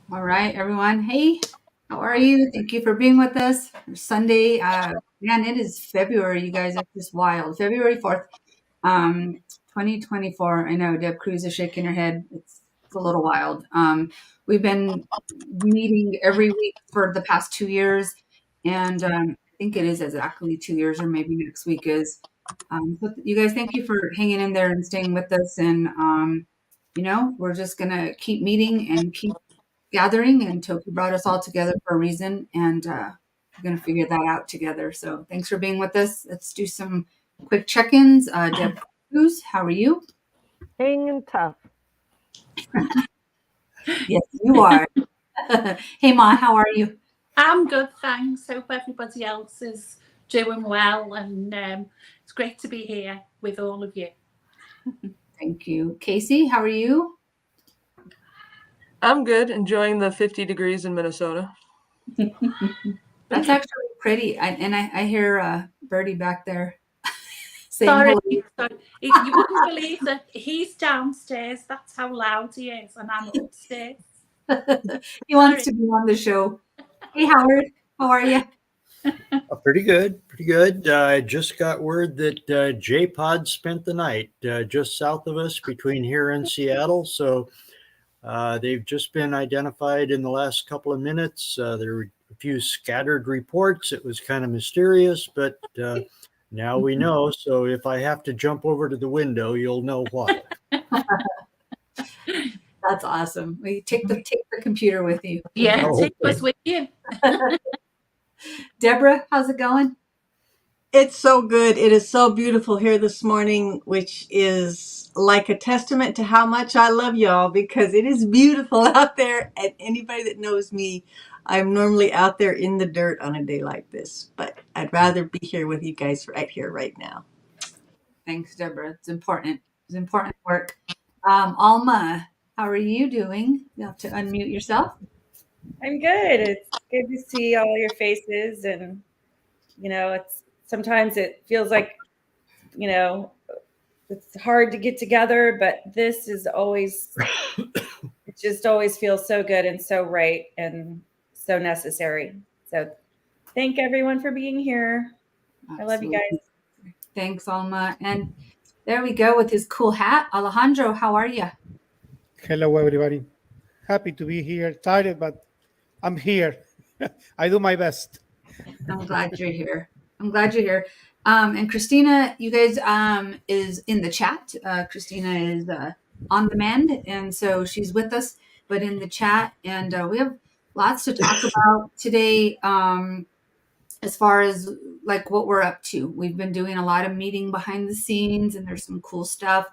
All right, everyone. Hey, how are you? Thank you for being with us. Sunday, man, it is February. You guys are just wild. February 4th, 2024. I know Deb Cruz is shaking her head. It's a little wild. We've been meeting every week for the past 2 years, and I think it is exactly 2 years, or maybe next week is. But you guys, thank you for hanging in there and staying with us. And we're just gonna keep meeting and keep gathering, and Toki brought us all together for a reason, and we're going to figure that out together. So thanks for being with us. Let's do some quick check-ins. Deb Cruz, how are you? Hanging tough. Yes, you are. Hey, Ma, how are you? I'm good, thanks. Hope everybody else is doing well, and it's great to be here with all of you. Thank you. Casey, how are you? I'm good, enjoying the 50 degrees in Minnesota. That's actually pretty. I hear Birdie back there saying Sorry, hello. you wouldn't believe that he's downstairs. That's how loud he is, and I'm upstairs. He wants to be on the show. Hey, Howard, how are you? Pretty good, pretty good. I just got word that J-Pod spent the night just south of us between here and Seattle. So they've just been identified in the last couple of minutes. There were a few scattered reports. It was kind of mysterious, but now we know. So if I have to jump over to the window, you'll know why. That's awesome. We take the computer with you. Yeah, take us with you. Deborah, how's it going? It's so good. It is so beautiful here this morning, which is like a testament to how much I love y'all, because it is beautiful out there. And anybody that knows me, I'm normally out there in the dirt on a day like this, but I'd rather be here with you guys right here, right now. Thanks, Deborah. It's important. It's important work. Alma, how are you doing? You have to unmute yourself. I'm good. It's good to see all your faces, and sometimes it feels like it's hard to get together, but this is always it just always feels so good and so right and so necessary. So thank everyone for being here. Absolutely. I love you guys. Thanks, Alma. And there we go with his cool hat. Alejandro, how are you? Hello, everybody. Happy to be here. Tired, but I'm here. I do my best. I'm glad you're here. And Christina, you guys, is in the chat. Christina is on the mend, and so she's with us, but in the chat. And we have lots to talk about today, as far as like what we're up to. We've been doing a lot of meeting behind the scenes, and there's some cool stuff.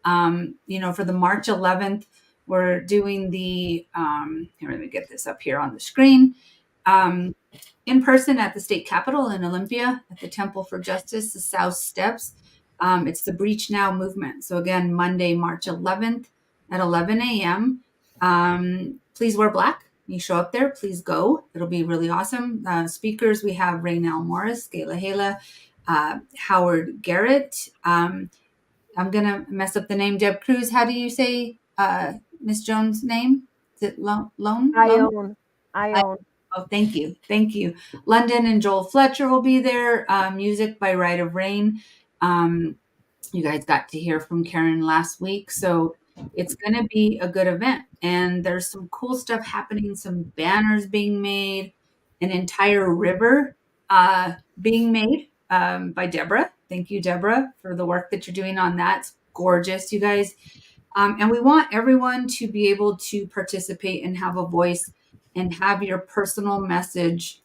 For the March 11th, we're doing the, here, let me get this up here on the screen. In person at the state capitol in Olympia at the Temple for Justice, the South Steps. It's the Breach Now movement. So again, Monday, March 11th at 11 a.m. Please wear black. You show up there, please go. It'll be really awesome. Speakers, we have Raynell Morris, Sk'aliCh'elh-tenaut's, Howard Garrett. I'm going to mess up the name. Deb Cruz, how do you say Miss Jones' name? Is it Lone? Ione. Oh, thank you. London and Joel Fletcher will be there. Music by Rite of Rain. You guys got to hear from Karen last week, so it's going to be a good event. And there's some cool stuff happening, some banners being made, an entire river being made by Deborah. Thank you, Deborah, for the work that you're doing on that. It's gorgeous, you guys. And we want everyone to be able to participate and have a voice and have your personal message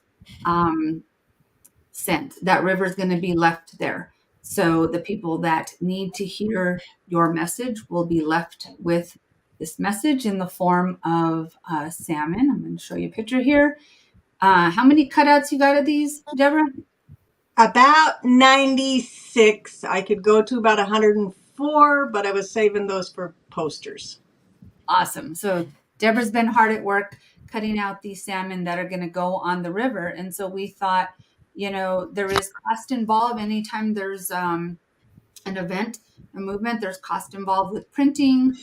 sent. That river is going to be left there. So the people that need to hear your message will be left with this message in the form of salmon. I'm going to show you a picture here. How many cutouts you got of these, Deborah? About 96. I could go to about 104, but I was saving those for posters. Awesome. So Deborah's been hard at work cutting out these salmon that are going to go on the river. And so we thought, there is cost involved anytime there's an event, a movement, there's cost involved with printing,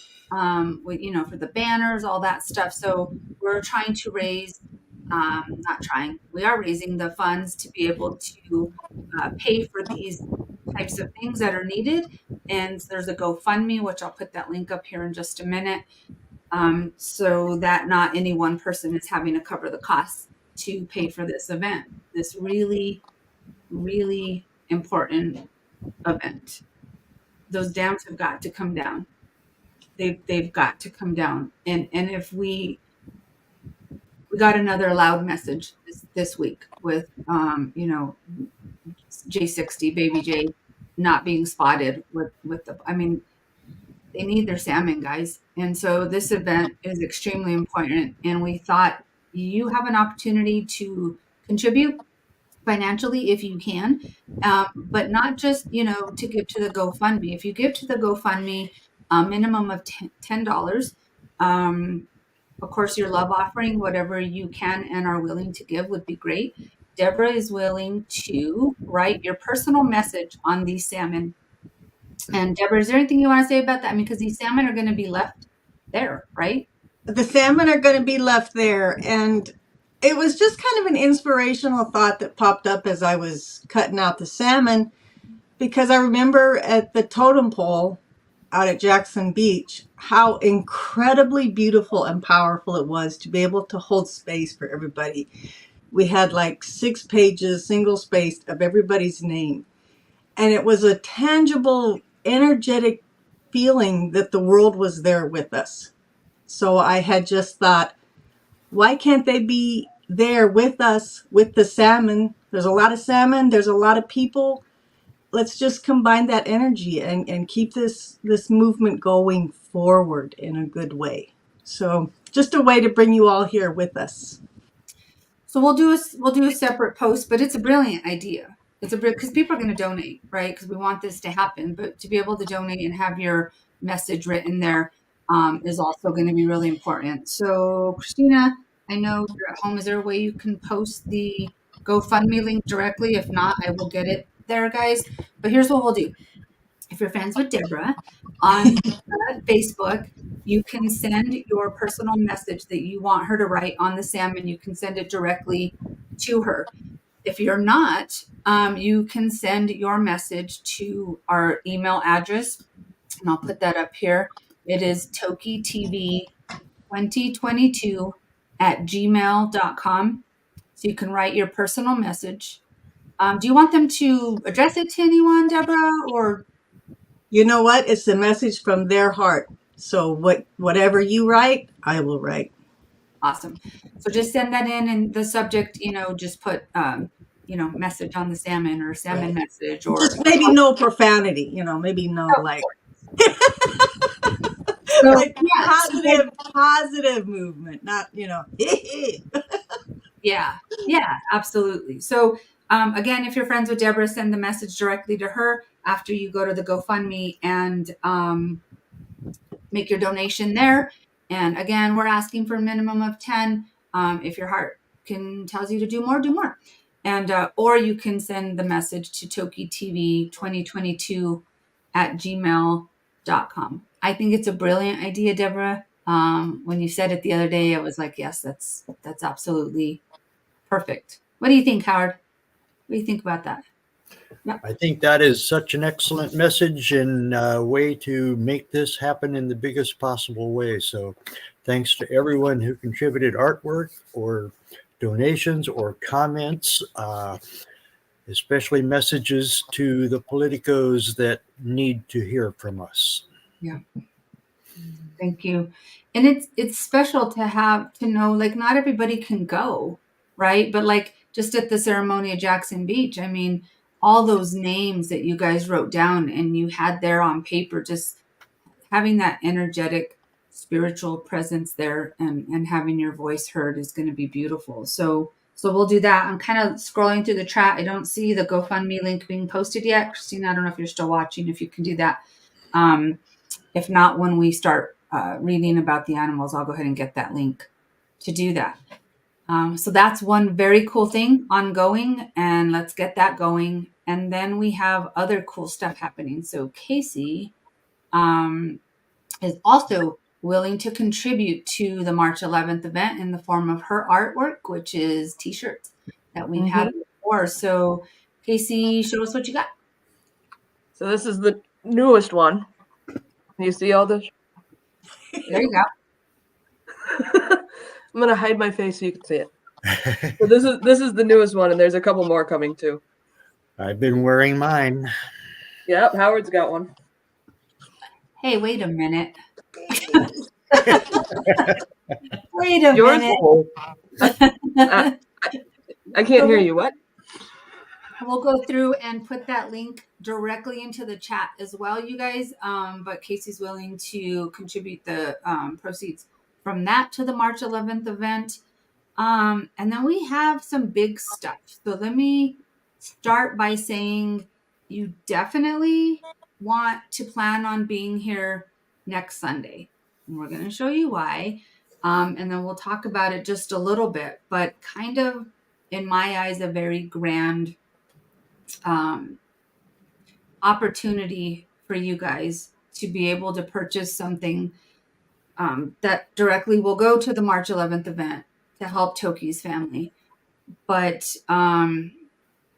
with, for the banners, all that stuff. So we're trying to raise, we are raising the funds to be able to pay for these types of things that are needed. And there's a GoFundMe, which I'll put that link up here in just a minute, so that not any one person is having to cover the costs to pay for this event, this really, really important event. Those dams have got to come down. They've got to come down. And if we got another loud message this week with, J60, Baby J, not being spotted with they need their salmon, guys. And so this event is extremely important. And we thought you have an opportunity to contribute financially if you can, but not just, to give to the GoFundMe. If you give to the GoFundMe, a minimum of $10, of course, your love offering, whatever you can and are willing to give would be great. Deborah is willing to write your personal message on these salmon. And Deborah, is there anything you want to say about that? Because these salmon are going to be left there, right? The salmon are going to be left there. And it was just kind of an inspirational thought that popped up as I was cutting out the salmon, because I remember at the totem pole out at Jackson Beach, how incredibly beautiful and powerful it was to be able to hold space for everybody. We had like 6 pages, single spaced, of everybody's name. And it was a tangible, energetic feeling that the world was there with us. So I had just thought, why can't they be there with us, with the salmon? There's a lot of salmon, there's a lot of people. Let's just combine that energy and keep this movement going forward in a good way. So just a way to bring you all here with us. So we'll do a separate post, but it's a brilliant idea. Because people are going to donate, right? Because we want this to happen. But to be able to donate and have your message written there is also going to be really important. So Christina, I know you're at home. Is there a way you can post the GoFundMe link directly? If not, I will get it there, guys. But here's what we'll do. If you're friends with Deborah on Facebook, you can send your personal message that you want her to write on the salmon. You can send it directly to her. If you're not, you can send your message to our email address, and I'll put that up here. It is TokiTV2022@gmail.com. So you can write your personal message. Do you want them to address it to anyone, Deborah, or? You know what? It's a message from their heart. So whatever you write, I will write. Awesome. So just send that in, and the subject, just put, message on the salmon, or salmon message, or just maybe no profanity, maybe no like, so, like positive movement, not, Yeah, absolutely. So again, if you're friends with Deborah, send the message directly to her after you go to the GoFundMe and make your donation there. And again, we're asking for a minimum of 10. If your heart tells you to do more, do more. And or you can send the message to TokiTV2022@gmail.com. I think it's a brilliant idea, Deborah. When you said it the other day, I was like, yes, that's absolutely perfect. What do you think, Howard? What do you think about that? Yeah. I think that is such an excellent message and a way to make this happen in the biggest possible way. So thanks to everyone who contributed artwork or donations or comments, especially messages to the politicos that need to hear from us. Yeah. Thank you. And it's special to know, like, not everybody can go, right? But like just at the ceremony at Jackson Beach, I mean, all those names that you guys wrote down and you had there on paper, just having that energetic spiritual presence there, and having your voice heard is going to be beautiful. So we'll do that. I'm kind of scrolling through the chat. I don't see the GoFundMe link being posted yet. Christina, I don't know if you're still watching, if you can do that. If not, when we start reading about the animals, I'll go ahead and get that link to do that. So that's one very cool thing ongoing, and let's get that going. And then we have other cool stuff happening. So Casey is also willing to contribute to the March 11th event in the form of her artwork, which is t-shirts that we've had before. So Casey, show us what you got. So this is the newest one. You see all this? There you go. I'm gonna hide my face so you can see it. So this is the newest one, and there's a couple more coming too. I've been wearing mine. Yep, Howard's got one. Hey, wait a minute. Wait a Yours? minute. I can't hear you. What? We'll go through and put that link directly into the chat as well, you guys. But Casey's willing to contribute the proceeds from that to the March 11th event. And then we have some big stuff. So let me start by saying you definitely want to plan on being here next Sunday. And we're going to show you why. And then we'll talk about it just a little bit, but kind of, in my eyes, a very grand opportunity for you guys to be able to purchase something that directly will go to the March 11th event to help Toki's family. But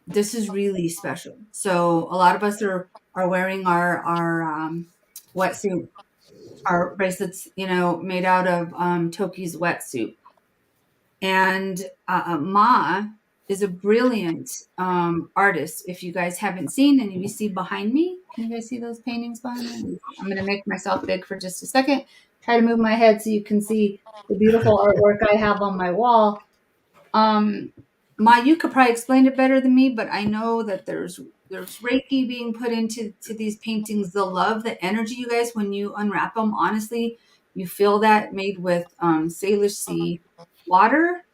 this is really special. So a lot of us are wearing our wetsuit, our bracelets, made out of Toki's wetsuit. And Ma is a brilliant artist. If you guys haven't seen, and you see behind me, can you guys see those paintings behind me? I'm going to make myself big for just a second. Try to move my head so you can see the beautiful artwork I have on my wall. Ma, you could probably explain it better than me, but I know that there's Reiki being put into these paintings. The love, the energy, you guys, when you unwrap them, honestly, you feel that, made with Salish Sea water.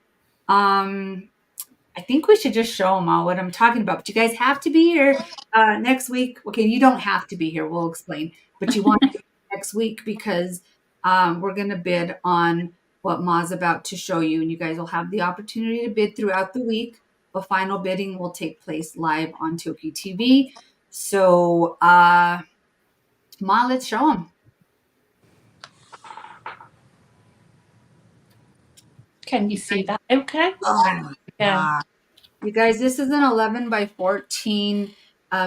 I think we should just show them all what I'm talking about. But you guys have to be here next week. Okay, you don't have to be here. We'll explain. But you want to be here next week because we're going to bid on what Ma's about to show you. And you guys will have the opportunity to bid throughout the week. The final bidding will take place live on TokiTV. So, Ma, let's show them. Can you see that? Okay. Oh, Yeah. you guys, this is an 11 by 14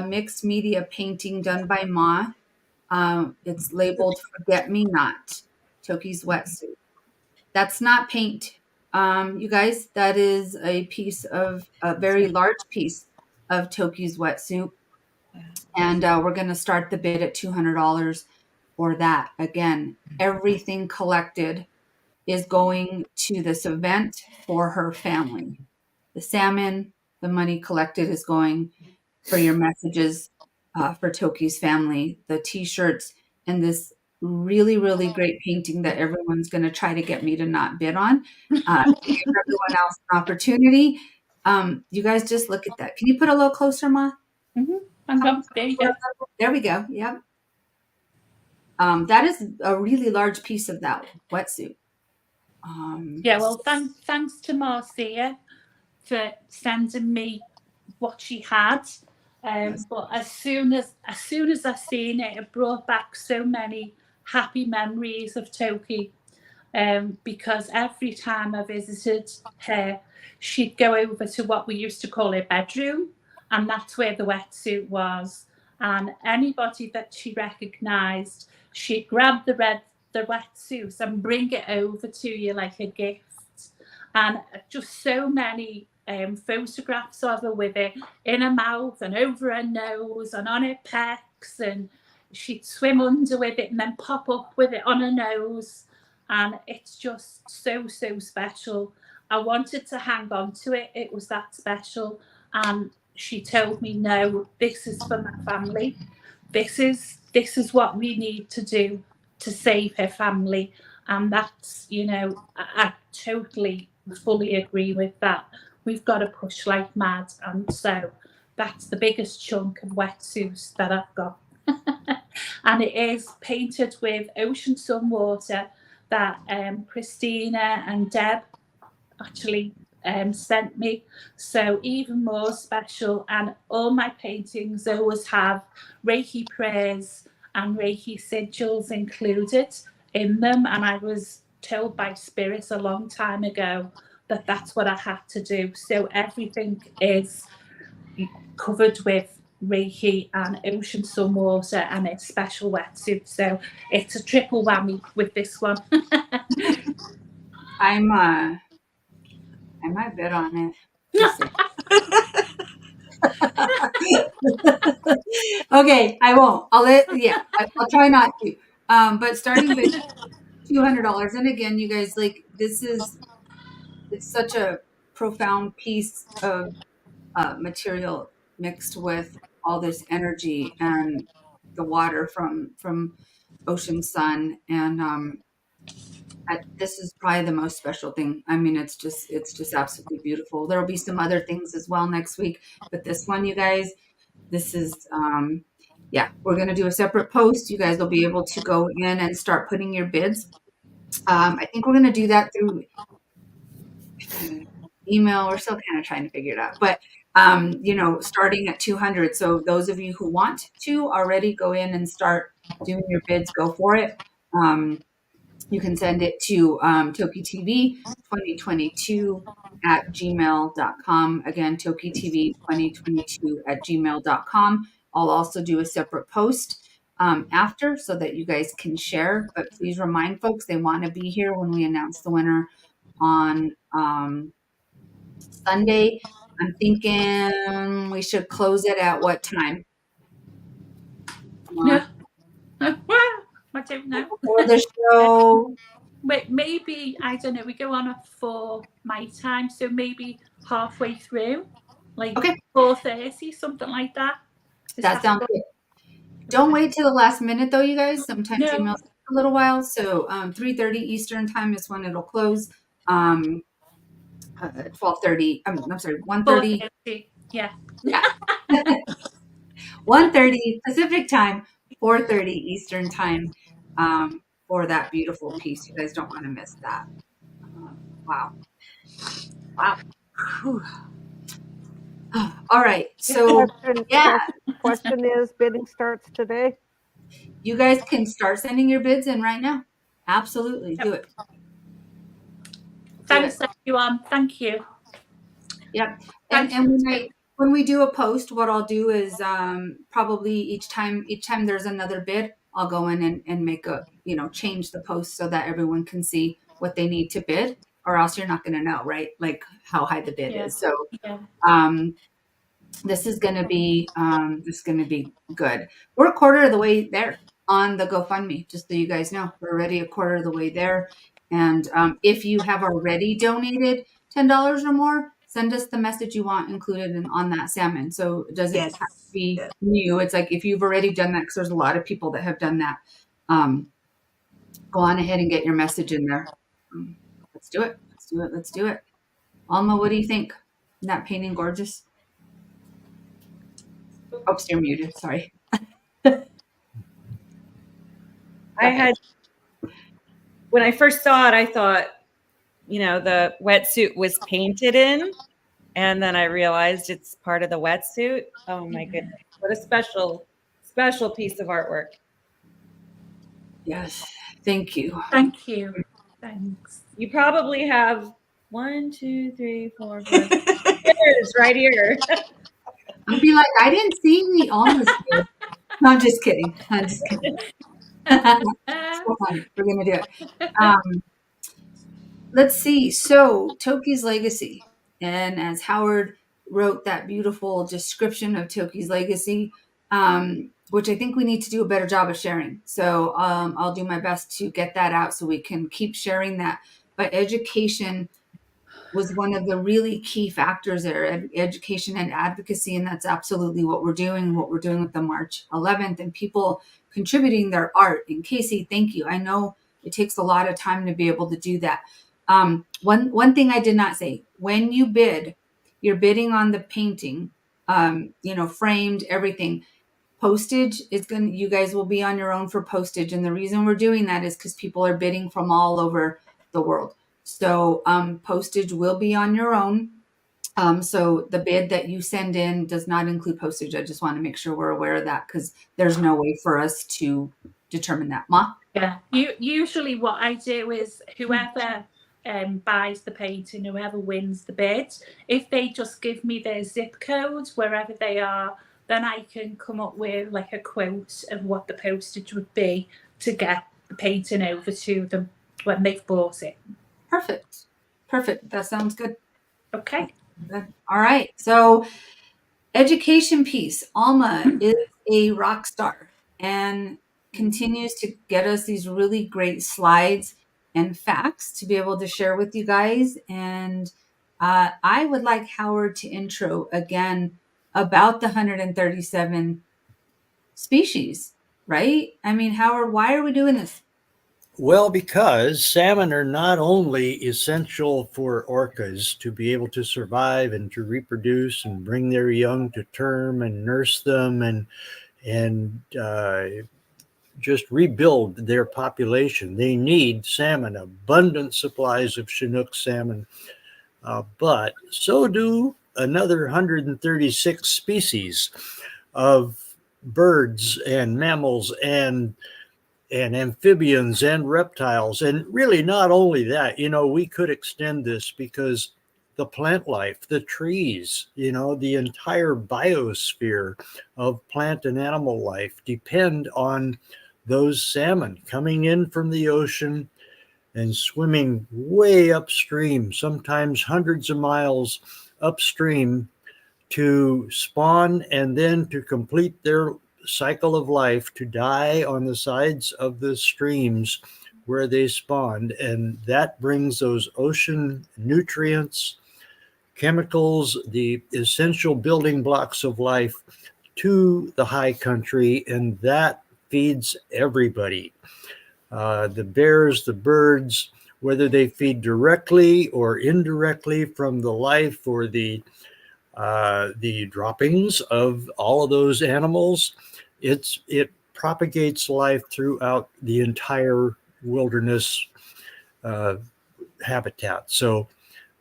mixed media painting done by Ma. It's labeled Forget Me Not, Toki's wetsuit. That's not paint. You guys, that is a very large piece of Toki's wetsuit. And we're going to start the bid at $200 for that. Again, everything collected is going to this event for her family. The salmon, the money collected is going for your messages for Toki's family, the t-shirts, and this really, really great painting that everyone's going to try to get me to not bid on. Give everyone else an opportunity. You guys just look at that. Can you put a little closer, Ma? There you go. There we go. Yep. That is a really large piece of that wetsuit. Yeah, well, thanks to Marcia for sending me what she had. But as soon as I seen it, it brought back so many happy memories of Toki. Because every time I visited her, she'd go over to what we used to call her bedroom, and that's where the wetsuit was. And anybody that she recognised, she'd grab the wetsuit and bring it over to you like a gift. And just so many photographs of her with it in her mouth and over her nose and on her pecs, and she'd swim under with it and then pop up with it on her nose. And it's just so special. I wanted to hang on to it. It was that special. And she told me, no, this is for my family. This is what we need to do. to save her family. And that's, you know, I totally, fully agree with that. We've got to push like mad. And so that's the biggest chunk of wetsuits that I've got. And it is painted with ocean sun water that Christina and Deb actually sent me. So even more special. And all my paintings always have Reiki prayers and Reiki sigils included in them. And I was told by spirits a long time ago that that's what I had to do. So everything is covered with Reiki and ocean sun water and a special wetsuit. So it's a triple whammy with this one. I might bet on it. Just saying. Okay, I won't. I'll try not to. But starting with $200, and again, you guys, like, it's such a profound piece of material mixed with all this energy and the water from ocean sun, and this is probably the most special thing. I mean, it's just absolutely beautiful. There will be some other things as well next week, but this one, you guys, this is we're going to do a separate post. You guys will be able to go in and start putting your bids. I think we're going to do that through email. We're still kind of trying to figure it out, but starting at 200. So those of you who want to already go in and start doing your bids, go for it. You can send it to TokiTV 2022 at gmail.com. Again, TokiTV 2022 at gmail.com. I'll also do a separate post after so that you guys can share. But please remind folks they want to be here when we announce the winner on Sunday. I'm thinking we should close it at what time? No. I don't know. For the show. Maybe, I don't know, we go on at 4 my time, so maybe halfway through, like 4:30, something like that. That sounds good. Don't wait till the last minute, though, you guys. Sometimes emails take a little while. So 3:30 Eastern time is when it'll close. 12:30. I'm sorry, 1:30. Yeah. 1:30 Pacific time, 4:30 Eastern time for that beautiful piece. You guys don't want to miss that. Wow. Whew. All right. So Question is, bidding starts today? You guys can start sending your bids in right now. Absolutely. Do it. Thanks, everyone. Thank you. Yep. And when we do a post, what I'll do is probably each time there's another bid, I'll go in and make change the post so that everyone can see what they need to bid, or else you're not going to know, right? Like how high the bid is. So this is going to be good. We're a quarter of the way there on the GoFundMe, just so you guys know. We're already a quarter of the way there. And if you have already donated $10 or more, send us the message you want included on that salmon. So it doesn't have to be new. It's like if you've already done that, because there's a lot of people that have done that. Go on ahead and get your message in there. Let's do it. Let's do it. Alma, what do you think? Isn't that painting gorgeous? Oops, you're muted. Sorry. When I first saw it, I thought, the wetsuit was painted in, and then I realized it's part of the wetsuit. Oh my goodness. What a special piece of artwork. Yes. Thank you. Thank you. Thanks. You probably have 1, 2, 3, 4, 5 pictures right here. I'll be like, I didn't see the Alma's here. No, I'm just kidding. So fun. We're going to do it. Let's see. So Toki's legacy. And as Howard wrote that beautiful description of Toki's legacy, which I think we need to do a better job of sharing. So I'll do my best to get that out so we can keep sharing that. But education was one of the really key factors there, education and advocacy. And that's absolutely what we're doing with the March 11th, and people contributing their art. And Casey, thank you. I know it takes a lot of time to be able to do that. One thing I did not say, when you bid, you're bidding on the painting, framed, everything. Postage is you guys will be on your own for postage. And the reason we're doing that is because people are bidding from all over the world. So postage will be on your own. So the bid that you send in does not include postage. I just want to make sure we're aware of that, because there's no way for us to determine that. Ma? Yeah, usually what I do is whoever buys the painting, whoever wins the bid, if they just give me their zip code wherever they are, then I can come up with like a quote of what the postage would be to get the painting over to them when they've bought it. Perfect. That sounds good. Okay. Good. All right. So education piece. Alma is a rock star and continues to get us these really great slides and facts to be able to share with you guys. And I would like Howard to intro again about the 137 species, right? I mean, Howard, why are we doing this? Well, because salmon are not only essential for orcas to be able to survive and to reproduce and bring their young to term and nurse them and just rebuild their population. They need salmon, abundant supplies of Chinook salmon, but so do another 136 species of birds and mammals and amphibians and reptiles. And really not only that, we could extend this because the plant life, the trees, the entire biosphere of plant and animal life depend on those salmon coming in from the ocean and swimming way upstream, sometimes hundreds of miles upstream, to spawn and then to complete their cycle of life, to die on the sides of the streams where they spawned. And that brings those ocean nutrients, chemicals, the essential building blocks of life to the high country, and that feeds everybody. The bears, the birds, whether they feed directly or indirectly from the life or the droppings of all of those animals, it propagates life throughout the entire wilderness habitat. So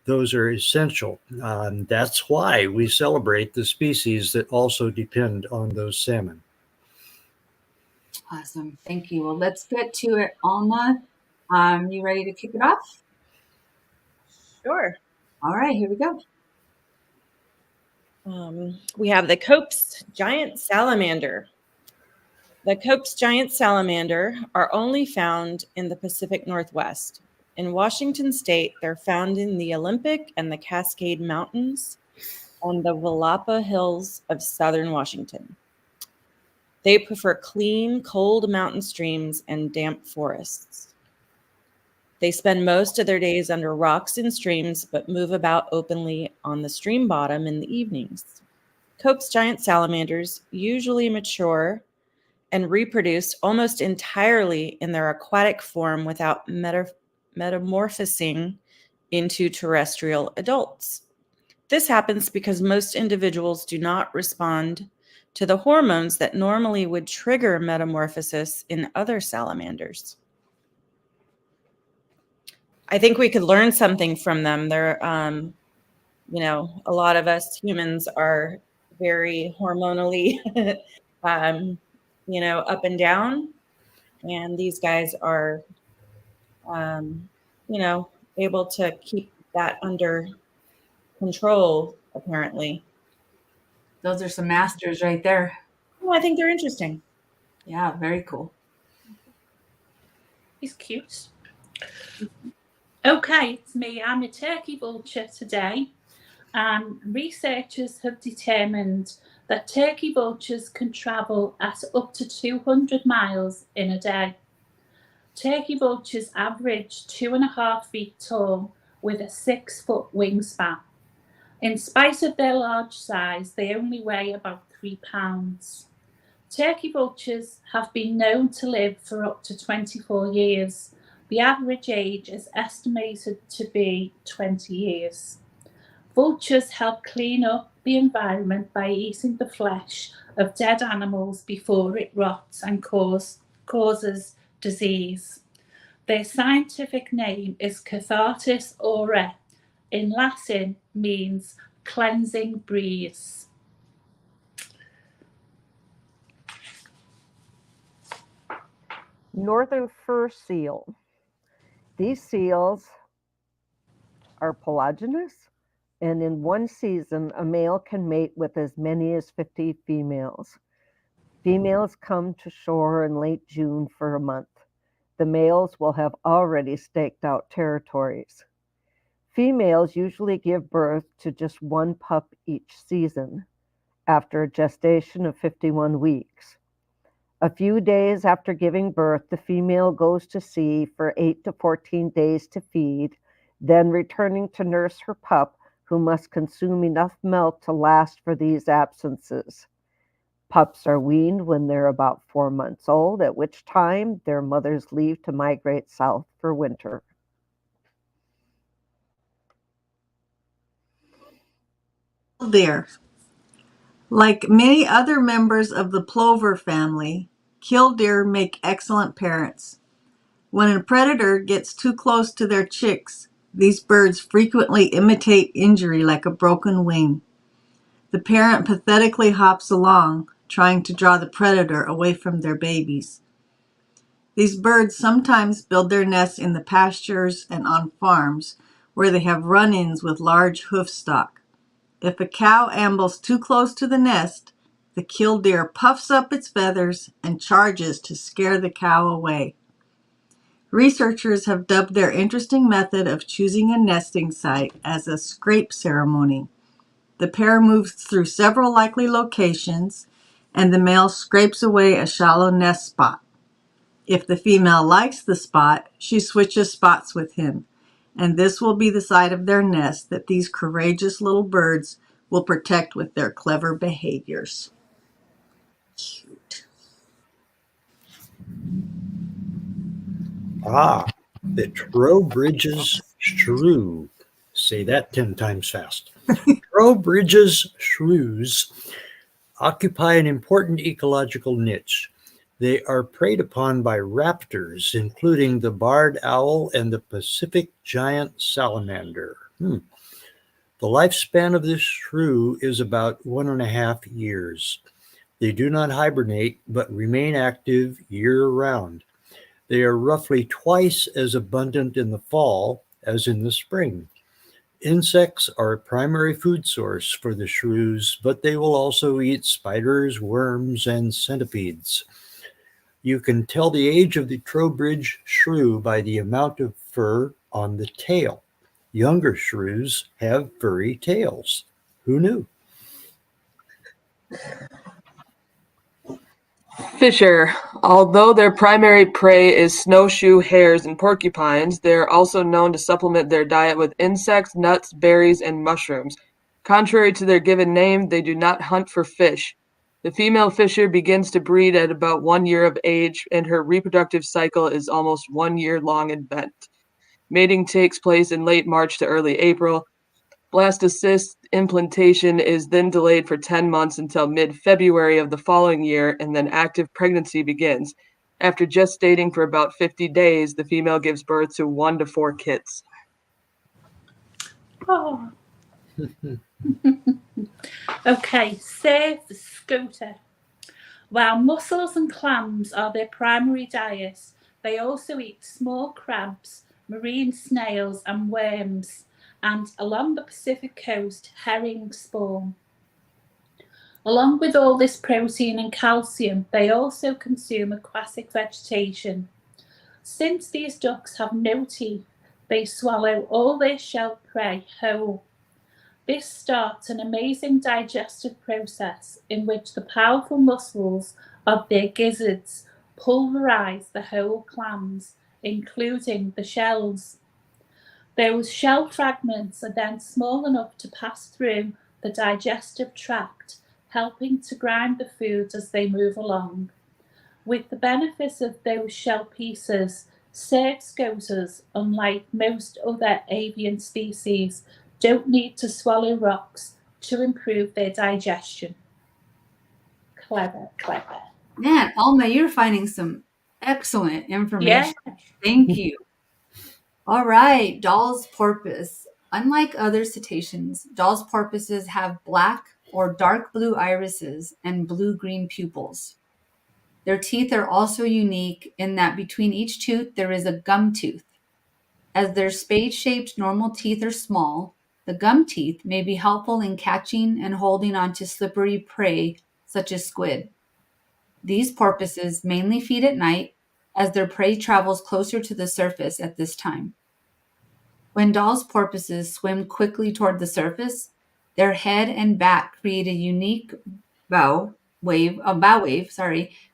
those are essential. That's why we celebrate the species that also depend on those salmon. Awesome. Thank you. Well, let's get to it. Alma, you ready to kick it off? Sure. All right, here we go. We have the Cope's giant salamander. The Cope's giant salamander are only found in the Pacific Northwest. In Washington State, they're found in the Olympic and the Cascade Mountains on the Willapa Hills of southern Washington. They prefer clean, cold mountain streams and damp forests. They spend most of their days under rocks and streams, but move about openly on the stream bottom in the evenings. Cope's giant salamanders usually mature and reproduce almost entirely in their aquatic form without metamorphosing into terrestrial adults. This happens because most individuals do not respond to the hormones that normally would trigger metamorphosis in other salamanders. I think we could learn something from them. They're, a lot of us humans are very hormonally, up and down. And these guys are, able to keep that under control, apparently. Those are some masters right there. Well, I think they're interesting. Yeah, very cool. He's cute. Okay, it's me. I'm a turkey vulture today. And researchers have determined that turkey vultures can travel at up to 200 miles in a day. Turkey vultures average 2.5 feet tall, with a 6-foot wingspan. In spite of their large size, they only weigh about 3 pounds. Turkey vultures have been known to live for up to 24 years. The average age is estimated to be 20 years. Vultures help clean up the environment by eating the flesh of dead animals before it rots and causes disease. Their scientific name is Cathartis aura. In Latin means cleansing breeze. Northern fur seal. These seals are polygynous, and in one season, a male can mate with as many as 50 females. Females come to shore in late June for a month. The males will have already staked out territories. Females usually give birth to just one pup each season, after a gestation of 51 weeks. A few days after giving birth, the female goes to sea for 8 to 14 days to feed, then returning to nurse her pup, who must consume enough milk to last for these absences. Pups are weaned when they're about 4 months old, at which time their mothers leave to migrate south for winter. Deer. Like many other members of the plover family, killdeer make excellent parents. When a predator gets too close to their chicks, these birds frequently imitate injury like a broken wing. The parent pathetically hops along, trying to draw the predator away from their babies. These birds sometimes build their nests in the pastures and on farms, where they have run-ins with large hoof stock. If a cow ambles too close to the nest, the killdeer puffs up its feathers and charges to scare the cow away. Researchers have dubbed their interesting method of choosing a nesting site as a scrape ceremony. The pair moves through several likely locations, and the male scrapes away a shallow nest spot. If the female likes the spot, she switches spots with him, and this will be the side of their nest that these courageous little birds will protect with their clever behaviors. Cute. The Trowbridge Shrew. Say that 10 times fast. Trowbridge shrews occupy an important ecological niche. They are preyed upon by raptors, including the barred owl and the Pacific giant salamander. The lifespan of this shrew is about 1.5 years. They do not hibernate, but remain active year-round. They are roughly twice as abundant in the fall as in the spring. Insects are a primary food source for the shrews, but they will also eat spiders, worms, and centipedes. You can tell the age of the Trowbridge shrew by the amount of fur on the tail. Younger shrews have furry tails. Who knew? Fisher. Although their primary prey is snowshoe hares and porcupines, they are also known to supplement their diet with insects, nuts, berries, and mushrooms. Contrary to their given name, they do not hunt for fish. The female fisher begins to breed at about 1 year of age, and her reproductive cycle is almost 1 year long in length. Mating takes place in late March to early April. Blastocyst implantation is then delayed for 10 months until mid-February of the following year, and then active pregnancy begins. After gestating for about 50 days, the female gives birth to 1 to 4 kits. Oh. Okay, save the scooter. While mussels and clams are their primary diet, they also eat small crabs, marine snails, and worms, and along the Pacific coast, herring spawn. Along with all this protein and calcium, they also consume aquatic vegetation. Since these ducks have no teeth, they swallow all their shelled prey whole. This starts an amazing digestive process in which the powerful muscles of their gizzards pulverize the whole clams, including the shells. Those shell fragments are then small enough to pass through the digestive tract, helping to grind the food as they move along. With the benefits of those shell pieces, scoters, unlike most other avian species, don't need to swallow rocks to improve their digestion. Clever, clever. Man, Alma, you're finding some excellent information. Yeah. Thank you. All right, Dall's porpoise. Unlike other cetaceans, Dall's porpoises have black or dark blue irises and blue-green pupils. Their teeth are also unique in that between each tooth there is a gum tooth. As their spade-shaped normal teeth are small, the gum teeth may be helpful in catching and holding onto slippery prey such as squid. These porpoises mainly feed at night as their prey travels closer to the surface at this time. When Dall's porpoises swim quickly toward the surface, their head and back create a unique bow wave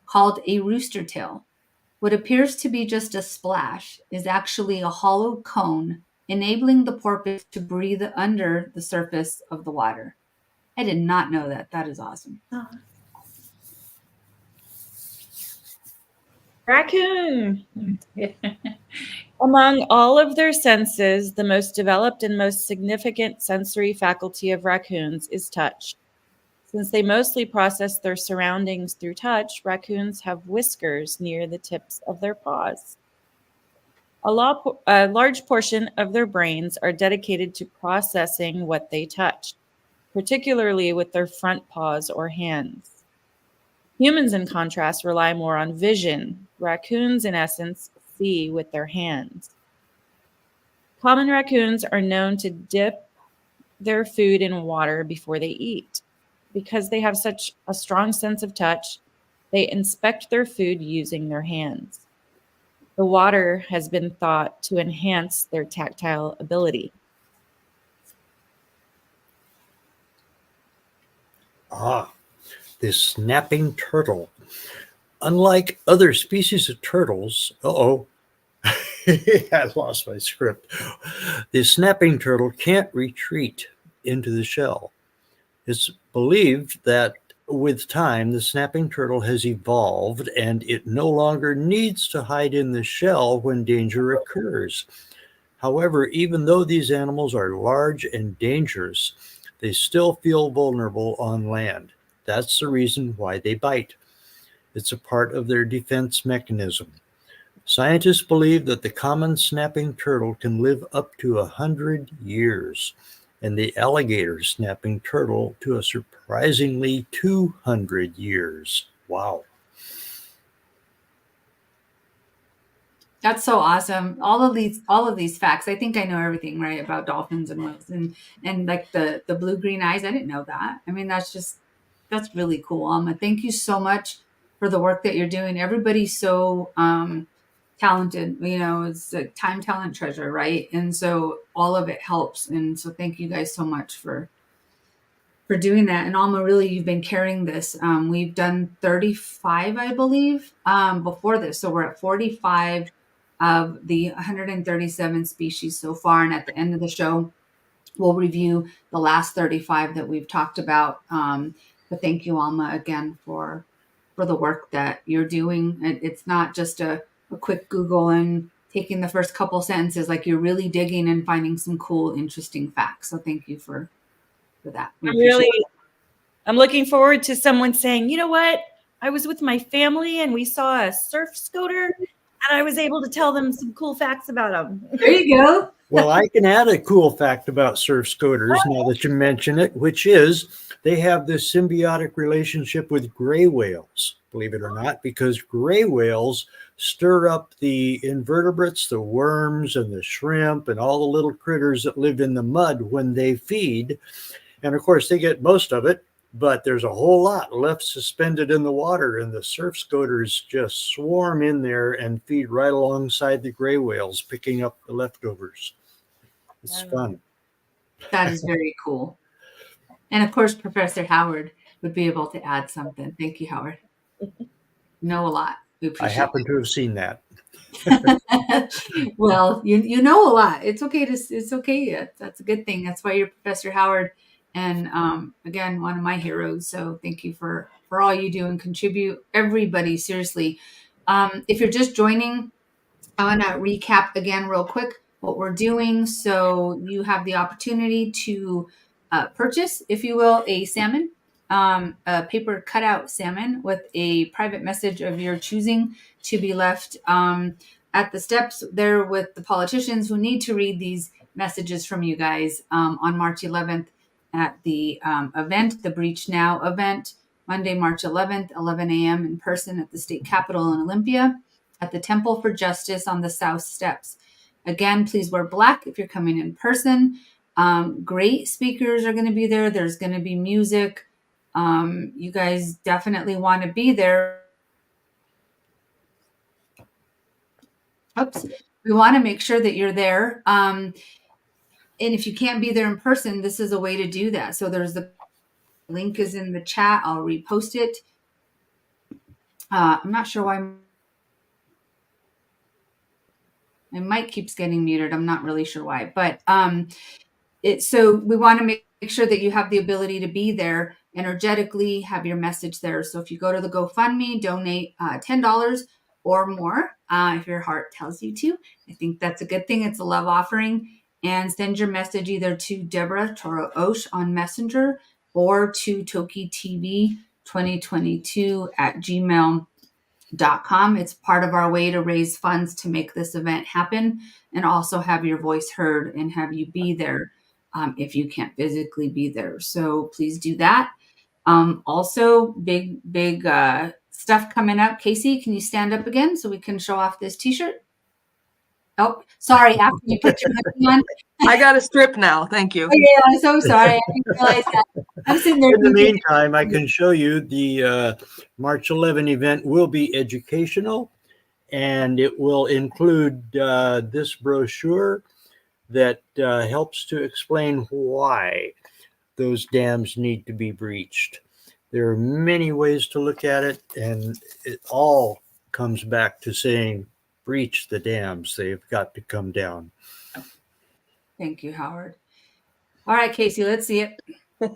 called a rooster tail. What appears to be just a splash is actually a hollow cone, enabling the porpoise to breathe under the surface of the water. I did not know that. That is awesome. Raccoon. Among all of their senses, the most developed and most significant sensory faculty of raccoons is touch. Since they mostly process their surroundings through touch, raccoons have whiskers near the tips of their paws. A large portion of their brains are dedicated to processing what they touch, particularly with their front paws or hands. Humans, in contrast, rely more on vision. Raccoons, in essence, see with their hands. Common raccoons are known to dip their food in water before they eat. Because they have such a strong sense of touch, they inspect their food using their hands. The water has been thought to enhance their tactile ability. The snapping turtle. Unlike other species of turtles, I lost my script. The snapping turtle can't retreat into the shell. It's believed that with time, the snapping turtle has evolved and it no longer needs to hide in the shell when danger occurs. However, even though these animals are large and dangerous, they still feel vulnerable on land. That's the reason why they bite. It's a part of their defense mechanism. Scientists believe that the common snapping turtle can live up to 100 years, and the alligator snapping turtle to a surprisingly 200 years. Wow. That's so awesome. All of these facts. I think I know everything, right, about dolphins and whales and like the blue-green eyes. I didn't know that. I mean, that's really cool. Alma, thank you so much for the work that you're doing. Everybody's so talented, it's a time, talent, treasure, right? And so all of it helps. And so thank you guys so much for doing that. And Alma, really, you've been carrying this. We've done 35, I believe, before this. So we're at 45 of the 137 species so far. And at the end of the show, we'll review the last 35 that we've talked about. But thank you, Alma, again, for the work that you're doing. It's not just a quick Google and taking the first couple sentences. Like, you're really digging and finding some cool, interesting facts. So thank you for that. I'm looking forward to someone saying, you know what? I was with my family and we saw a surf scoter and I was able to tell them some cool facts about them. There you go. Well, I can add a cool fact about surf scoters now that you mention it, which is they have this symbiotic relationship with gray whales, believe it or not, because gray whales stir up the invertebrates, the worms and the shrimp and all the little critters that live in the mud when they feed. And of course, they get most of it, but there's a whole lot left suspended in the water, and the surf scoters just swarm in there and feed right alongside the gray whales, picking up the leftovers. It's fun. That is very cool. And of course, Professor Howard would be able to add something. Thank you, Howard. Know a lot. We I appreciate happen to have seen that. Well, you know a lot. It's okay it's okay. That's a good thing. That's why you're Professor Howard, and again, one of my heroes. So thank you for all you do and contribute. Everybody, seriously. If you're just joining, I want to recap again real quick what we're doing. So you have the opportunity to purchase, if you will, a salmon, a paper cutout salmon with a private message of your choosing to be left at the steps there with the politicians who need to read these messages from you guys on March 11th at the event, the Breach Now event, Monday, March 11th, 11 a.m. in person at the state capitol in Olympia, at the Temple for Justice on the South Steps. Again, please wear black if you're coming in person. Great speakers are going to be there. There's going to be music. You guys definitely want to be there. Oops. We want to make sure that you're there. And if you can't be there in person, this is a way to do that. So there's the link is in the chat. I'll repost it. I'm not sure why my mic keeps getting muted. I'm not really sure why, but so we want to make sure that you have the ability to be there energetically, have your message there. So if you go to the GoFundMe, donate $10 or more if your heart tells you to. I think that's a good thing. It's a love offering. And send your message either to Deborah Toro Osh on Messenger or to TokiTV 2022 at gmail.com. It's part of our way to raise funds to make this event happen and also have your voice heard and have you be there if you can't physically be there. So please do that. Also, big stuff coming up. Casey, can you stand up again so we can show off this t-shirt? Oh, sorry. After you put your hoodie on. I got a strip now. Thank you. Oh, yeah, I'm so sorry. I didn't realize that. I'm sitting there. In the meantime, I can show you the March 11 event will be educational, and it will include this brochure that helps to explain why those dams need to be breached. There are many ways to look at it, and it all comes back to saying, breach the dams. They've got to come down. Thank you, Howard. All right, Casey, let's see it. There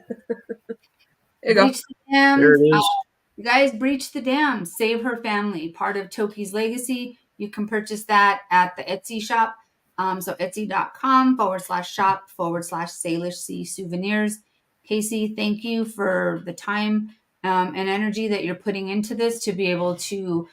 you go. Breach the dams. There it is. You guys, breach the dams. Save her family. Part of Toki's legacy. You can purchase that at the Etsy shop. So etsy.com/shop/Salish Sea Souvenirs. Casey, thank you for the time and energy that you're putting into this to be able to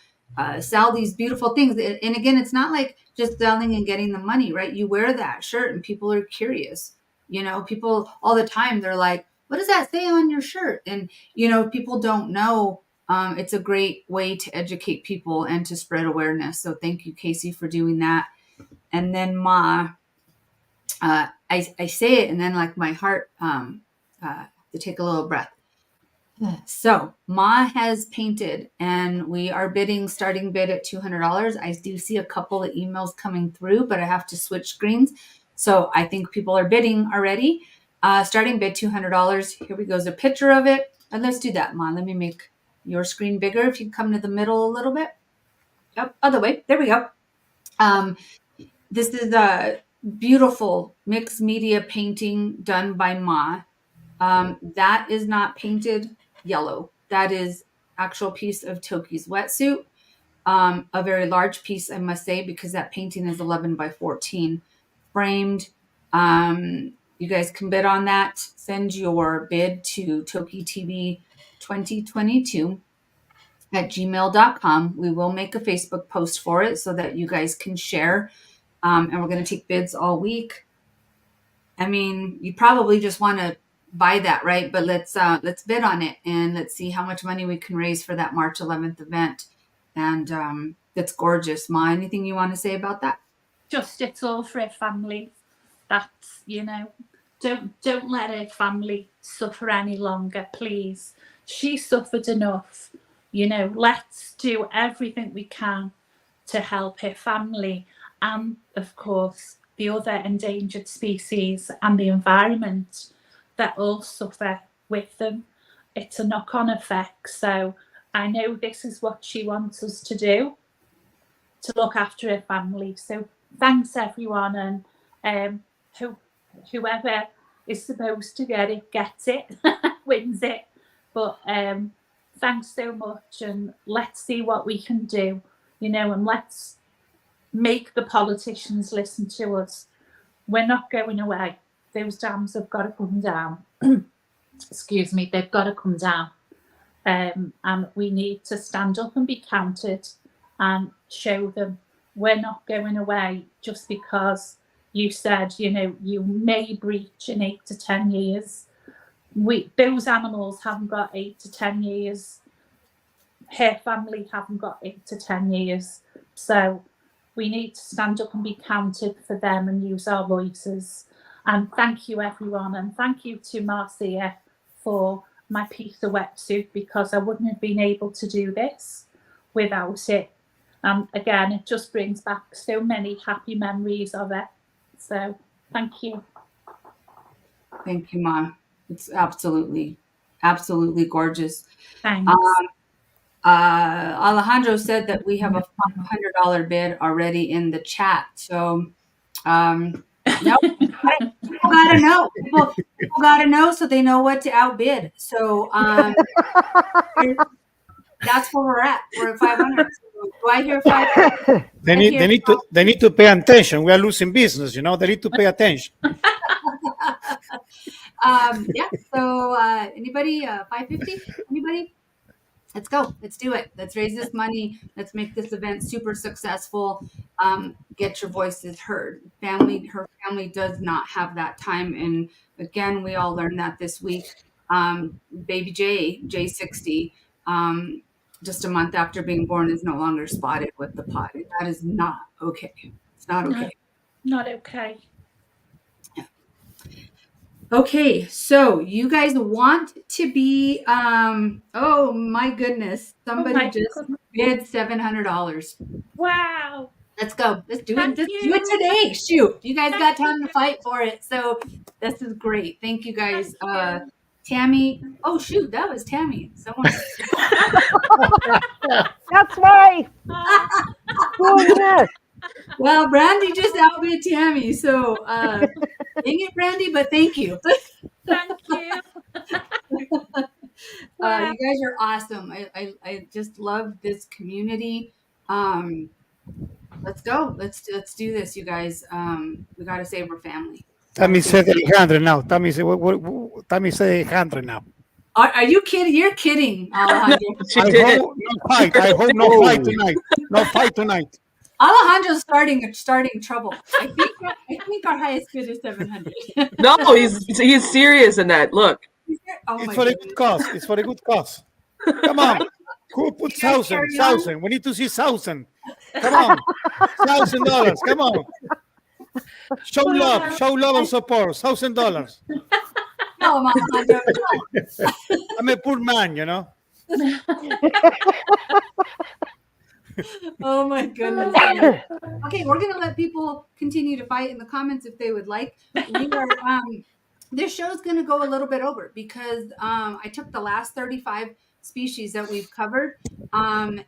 sell these beautiful things. And again, it's not like just selling and getting the money, right? You wear that shirt and people are curious. You know, people all the time, they're like, what does that say on your shirt? And, you know, people don't know. It's a great way to educate people and to spread awareness. So thank you, Casey, for doing that. And then Ma, I say it and then like my heart to take a little breath. So Ma has painted and we are bidding, starting bid at $200. I do see a couple of emails coming through, but I have to switch screens. So I think people are bidding already. Starting bid $200. Here we go. There's a picture of it. And let's do that, Ma. Let me make your screen bigger. If you come to the middle a little bit. Yep, other way. There we go. This is a beautiful mixed media painting done by Ma. That is not painted yellow. That is actual piece of Toki's wetsuit. A very large piece, I must say, because that painting is 11 by 14 framed. You guys can bid on that. Send your bid to TokiTV 2022 at gmail.com. We will make a Facebook post for it so that you guys can share. And we're going to take bids all week. I mean, you probably just want to buy that, right? But let's bid on it and let's see how much money we can raise for that March 11th event. And that's gorgeous. Ma, anything you want to say about that? Just it's all for her family. That's, you know, don't let her family suffer any longer, please. She suffered enough. You know, let's do everything we can to help her family and, of course, the other endangered species and the environment that all suffer with them. It's a knock-on effect. So I know this is what she wants us to do, to look after her family. So thanks everyone, and whoever is supposed to get it gets it, wins it. But thanks so much, and let's see what we can do, and let's make the politicians listen to us. We're not going away. Those dams have got to come down. Excuse me, they've got to come down. And we need to stand up and be counted and show them we're not going away just because you said, you may breach in 8 to 10 years. Those animals haven't got 8 to 10 years. Her family haven't got 8 to 10 years. So we need to stand up and be counted for them and use our voices. And thank you, everyone. And thank you to Marcia for my piece of wetsuit, because I wouldn't have been able to do this without it. Again, it just brings back so many happy memories of it. So thank you. Thank you, Ma. It's absolutely gorgeous. Thanks. Alejandro said that we have a $500 bid already in the chat. So, no, people gotta know. People gotta know so they know what to outbid. So, that's where we're at. We're at 500. So, do I hear 500? They need to pay attention. We are losing business, They need to pay attention. Yeah. So, anybody? 550? Anybody? Let's go. Let's do it. Let's raise this money. Let's make this event super successful. Get your voices heard. Her family does not have that time. And again, we all learned that this week. Baby J60, just a month after being born, is no longer spotted with the pot. That is not okay. It's not okay. Not okay. Okay, so you guys want to be, oh my goodness, somebody just bid $700. Wow. Let's go. Let's do Thank it. you. Do it today. Shoot, you guys got time to fight for it. So this is great. Thank you guys. Tammy. Oh shoot, that was Tammy. Someone. That's why. Who is this? Well, Brandy just outbid Tammy. So dang it, Brandy, but thank you. Thank you. You guys are awesome. I just love this community. Let's go. Let's do this, you guys. We got to save our family. Tammy said Alejandro now. Tammy said Alejandro now. Are you kidding? You're kidding, Alejandro. I hope no fight tonight. No fight tonight. Alejandro's starting trouble. I think our highest bid is 700. No, he's serious in that. Look. It's for a good cause. It's for a good cause. Come on. Who put 1,000? We need to see 1,000. Come on. $1,000. Come on. Show love and support. $1,000. No, Alejandro. I'm a poor man, Oh my goodness. Okay, we're gonna let people continue to fight in the comments if they would like. We are this show's gonna go a little bit over because I took the last 35 species that we've covered and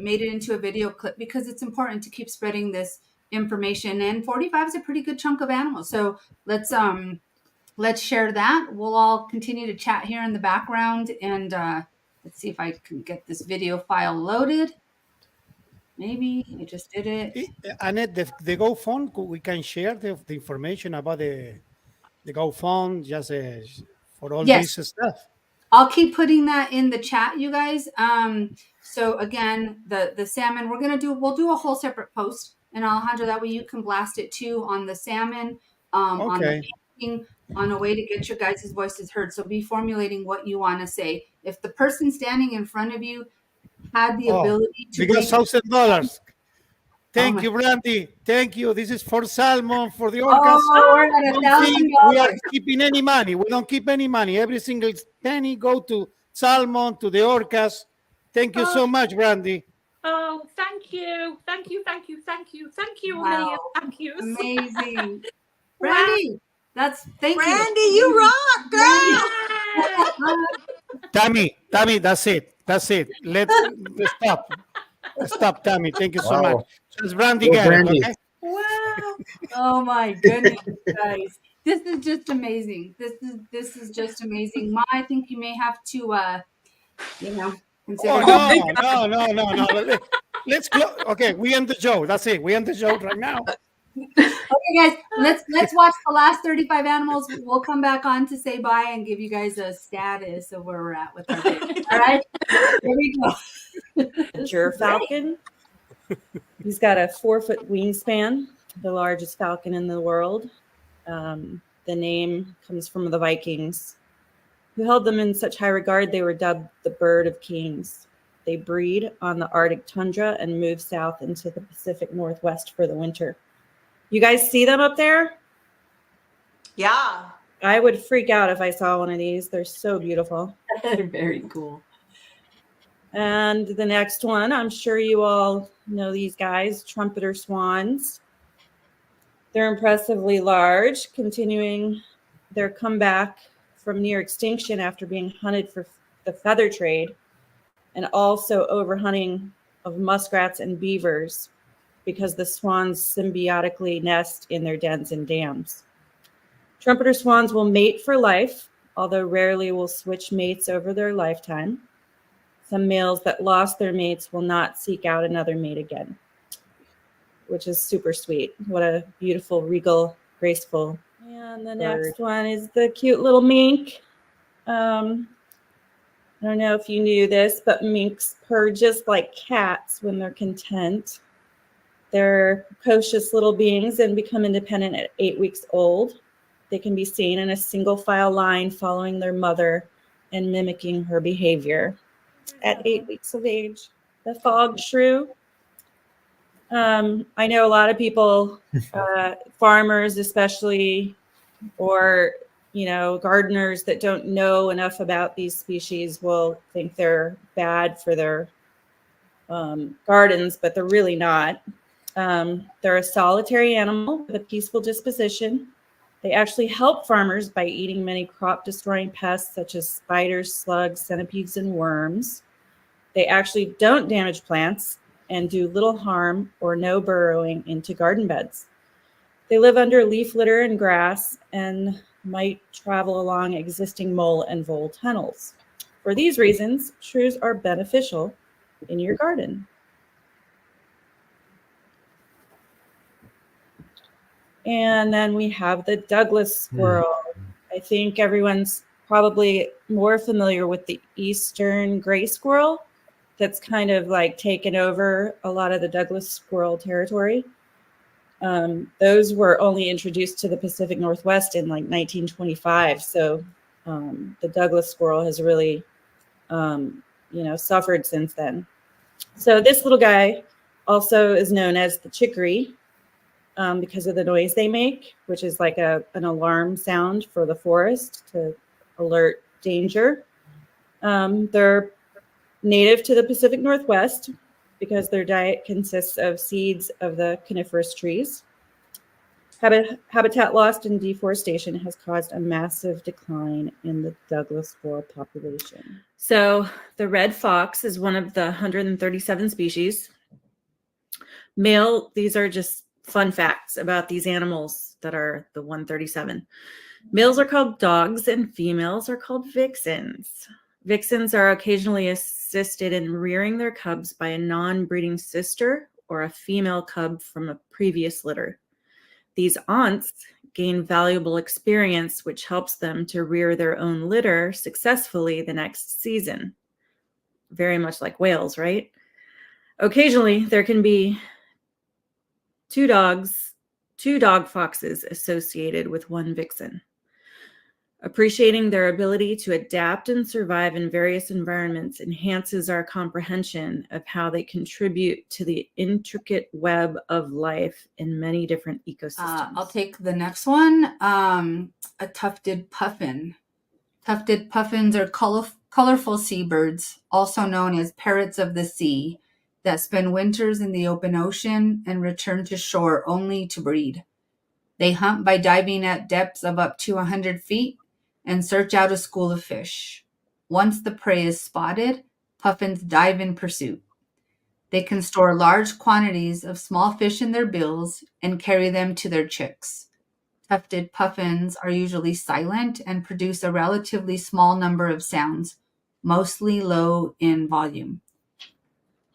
made it into a video clip because it's important to keep spreading this information, and 45 is a pretty good chunk of animals. So let's share that. We'll all continue to chat here in the background, and let's see if I can get this video file loaded. Maybe I just did it. Annette, the GoFund, we can share the information about the GoFund just for all this stuff. I'll keep putting that in the chat, you guys. So again, the salmon, we'll do a whole separate post, and Alejandro, that way you can blast it too on the salmon, on the painting, on a way to get your guys' voices heard. So be formulating what you want to say. If the person standing in front of you had the ability to, we got $1,000. Thank you, Brandy. Thank you. This is for salmon, for the orcas. We're at $1,000. We are keeping any money. We don't keep any money. Every single penny go to salmon, to the orcas. Thank you so much, Brandy. Oh, thank you. Thank you. Wow. Thank you. Amazing. Brandy, thank you. Brandy, you rock, girl. Tammy, that's it. That's it. Let's stop. Stop, Tammy. Thank you so Wow. much. So it's Brandy Go Garrett, Brandy. okay? Wow. Oh my goodness, guys. This is just amazing. This is just amazing. Ma, I think you may have to consider. Oh, no. Let's close. Okay, we end the show. That's it. We end the show right now. Okay, guys, let's watch the last 35 animals. We'll come back on to say bye and give you guys a status of where we're at with our day. All right, here we go. Falcon. He's got a 4-foot wingspan, the largest falcon in the world. The name comes from the Vikings, who held them in such high regard they were dubbed the bird of kings. They breed on the Arctic tundra and move south into the Pacific Northwest for the winter. You guys see them up there? Yeah. I would freak out if I saw one of these. They're so beautiful. They're very cool. And the next one, I'm sure you all know these guys, trumpeter swans. They're impressively large, continuing their comeback from near extinction after being hunted for the feather trade, and also overhunting of muskrats and beavers, because the swans symbiotically nest in their dens and dams. Trumpeter swans will mate for life, although rarely will switch mates over their lifetime. Some males that lost their mates will not seek out another mate again, which is super sweet. What a beautiful, regal, graceful. And the next one is the cute little mink. I don't know if you knew this, but minks purr just like cats when they're content. They're precocious little beings and become independent at 8 weeks old. They can be seen in a single file line following their mother and mimicking her behavior at 8 weeks of age. The fog shrew. I know a lot of people, farmers especially, or gardeners that don't know enough about these species will think they're bad for their gardens, but they're really not. They're a solitary animal with a peaceful disposition. They actually help farmers by eating many crop-destroying pests such as spiders, slugs, centipedes, and worms. They actually don't damage plants and do little harm or no burrowing into garden beds. They live under leaf litter and grass and might travel along existing mole and vole tunnels. For these reasons, shrews are beneficial in your garden. And then we have the Douglas squirrel. I think everyone's probably more familiar with the eastern gray squirrel that's kind of like taken over a lot of the Douglas squirrel territory. Those were only introduced to the Pacific Northwest in like 1925. So the Douglas squirrel has really, suffered since then. So this little guy also is known as the chicory because of the noise they make, which is like an alarm sound for the forest to alert danger. They're native to the Pacific Northwest because their diet consists of seeds of the coniferous trees. Habitat loss and deforestation has caused a massive decline in the Douglas squirrel population. So the red fox is one of the 137 species. These are just fun facts about these animals that are the 137. Males are called dogs and females are called vixens. Vixens are occasionally assisted in rearing their cubs by a non-breeding sister or a female cub from a previous litter. These aunts gain valuable experience, which helps them to rear their own litter successfully the next season. Very much like whales, right? Occasionally, there can be two dog foxes associated with one vixen. Appreciating their ability to adapt and survive in various environments enhances our comprehension of how they contribute to the intricate web of life in many different ecosystems. I'll take the next one, a tufted puffin. Tufted puffins are colorful seabirds, also known as parrots of the sea, that spend winters in the open ocean and return to shore only to breed. They hunt by diving at depths of up to 100 feet and search out a school of fish. Once the prey is spotted, puffins dive in pursuit. They can store large quantities of small fish in their bills and carry them to their chicks. Tufted puffins are usually silent and produce a relatively small number of sounds, mostly low in volume.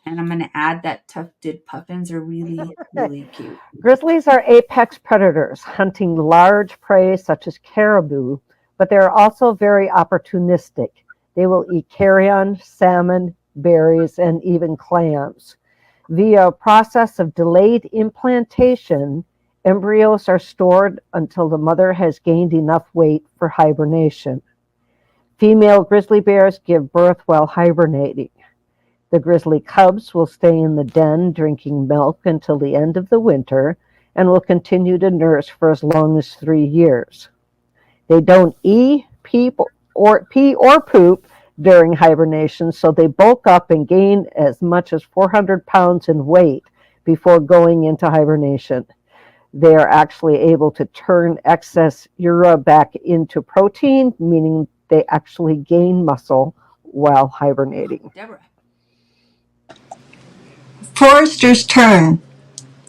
And I'm going to add that tufted puffins are really, really cute. Grizzlies are apex predators, hunting large prey such as caribou, but they are also very opportunistic. They will eat carrion, salmon, berries, and even clams. Via a process of delayed implantation, embryos are stored until the mother has gained enough weight for hibernation. Female grizzly bears give birth while hibernating. The grizzly cubs will stay in the den drinking milk until the end of the winter and will continue to nurse for as long as 3 years. They don't eat, pee, or poop during hibernation, so they bulk up and gain as much as 400 pounds in weight before going into hibernation. They are actually able to turn excess urea back into protein, meaning they actually gain muscle while hibernating. Deborah. Forester's tern.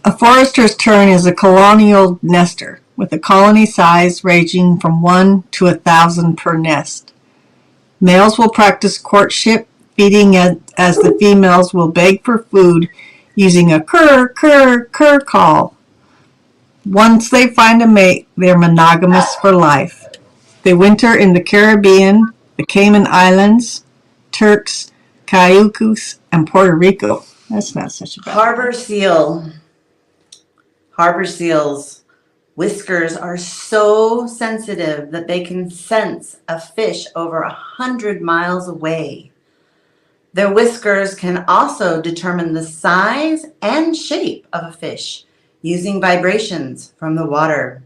A forester's tern is a colonial nester with a colony size ranging from 1 to 1,000 per nest. Males will practice courtship, feeding as the females will beg for food using a kurr, kurr, kurr call. Once they find a mate, they're monogamous for life. They winter in the Caribbean, the Cayman Islands, Turks, Cayucos, and Puerto Rico. That's not such a bad Harbor seal. Harbor seals' whiskers are so sensitive that they can sense a fish over 100 miles away. Their whiskers can also determine the size and shape of a fish using vibrations from the water.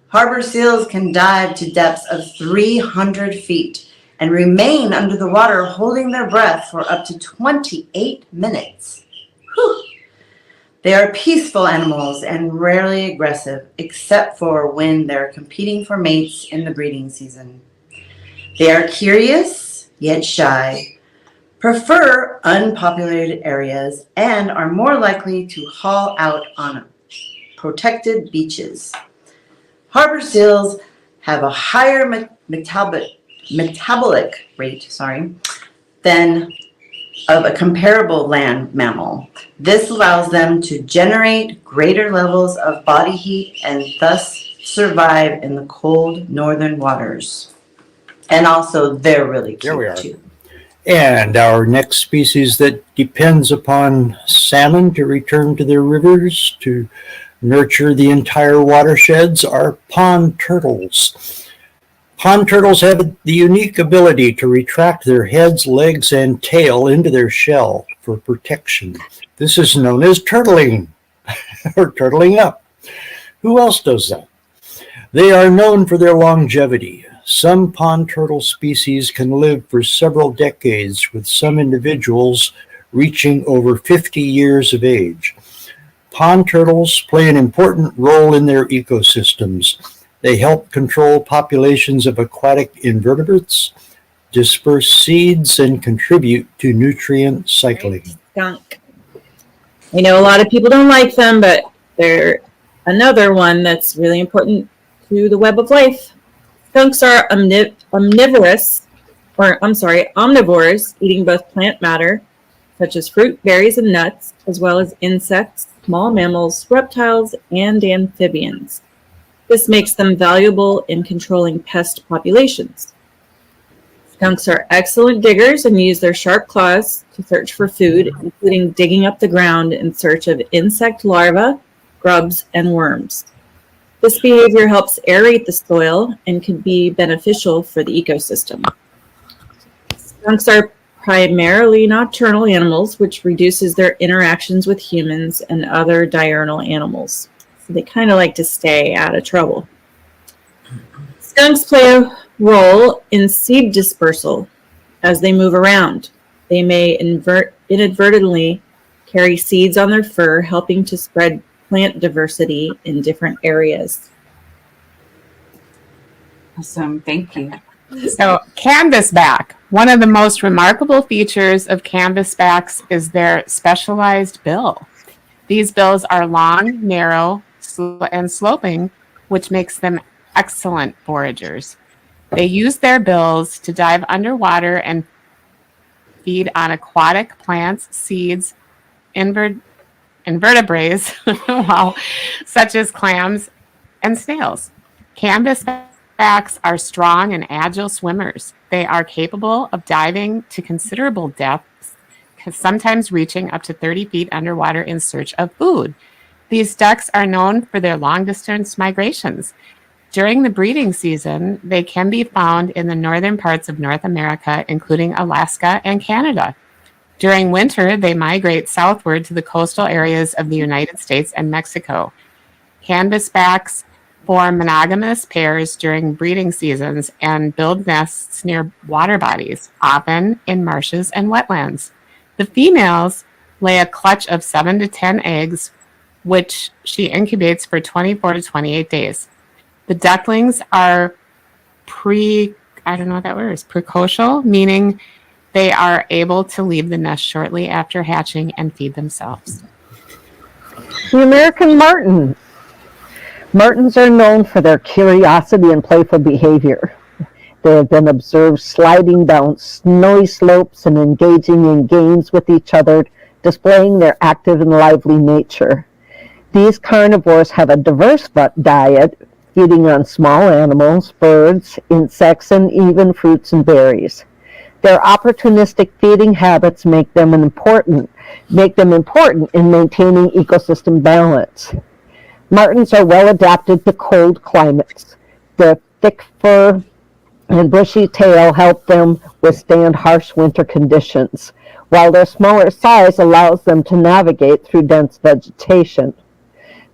Harbor seals can dive to depths of 300 feet and remain under the water holding their breath for up to 28 minutes. Whew. They are peaceful animals and rarely aggressive, except for when they're competing for mates in the breeding season. They are curious, yet shy, prefer unpopulated areas, and are more likely to haul out on protected beaches. Harbor seals have a higher metabolic rate than of a comparable land mammal. This allows them to generate greater levels of body heat and thus survive in the cold northern waters. And also, they're really cute too. And our next species that depends upon salmon to return to their rivers to nurture the entire watersheds are pond turtles. Pond turtles have the unique ability to retract their heads, legs, and tail into their shell for protection. This is known as turtling or turtling up. Who else does that? They are known for their longevity. Some pond turtle species can live for several decades, with some individuals reaching over 50 years of age. Pond turtles play an important role in their ecosystems. They help control populations of aquatic invertebrates, disperse seeds, and contribute to nutrient cycling. Skunk. I know a lot of people don't like them, but they're another one that's really important to the web of life. Skunks are omnivores, eating both plant matter, such as fruit, berries, and nuts, as well as insects, small mammals, reptiles, and amphibians. This makes them valuable in controlling pest populations. Skunks are excellent diggers and use their sharp claws to search for food, including digging up the ground in search of insect larvae, grubs, and worms. This behavior helps aerate the soil and can be beneficial for the ecosystem. Skunks are primarily nocturnal animals, which reduces their interactions with humans and other diurnal animals. So they kind of like to stay out of trouble. Skunks play a role in seed dispersal as they move around. They may inadvertently carry seeds on their fur, helping to spread plant diversity in different areas. Awesome, thank you. So Canvasback, One of the most remarkable features of canvasbacks is their specialized bill. These bills are long, narrow, and sloping, which makes them excellent foragers. They use their bills to dive underwater and feed on aquatic plants, seeds, invertebrates, wow, such as clams and snails. Canvasbacks are strong and agile swimmers. They are capable of diving to considerable depths, sometimes reaching up to 30 feet underwater in search of food. These ducks are known for their long-distance migrations. During the breeding season, they can be found in the northern parts of North America, including Alaska and Canada. During winter, they migrate southward to the coastal areas of the United States and Mexico. Canvasbacks form monogamous pairs during breeding seasons and build nests near water bodies, often in marshes and wetlands. The females lay a clutch of 7 to 10 eggs, which she incubates for 24 to 28 days. The ducklings are precocial, meaning they are able to leave the nest shortly after hatching and feed themselves. The American martin. Martins are known for their curiosity and playful behavior. They have been observed sliding down snowy slopes and engaging in games with each other, displaying their active and lively nature. These carnivores have a diverse diet, feeding on small animals, birds, insects, and even fruits and berries. Their opportunistic feeding habits make them important in maintaining ecosystem balance. Martins are well adapted to cold climates. Their thick fur and bushy tail help them withstand harsh winter conditions, while their smaller size allows them to navigate through dense vegetation.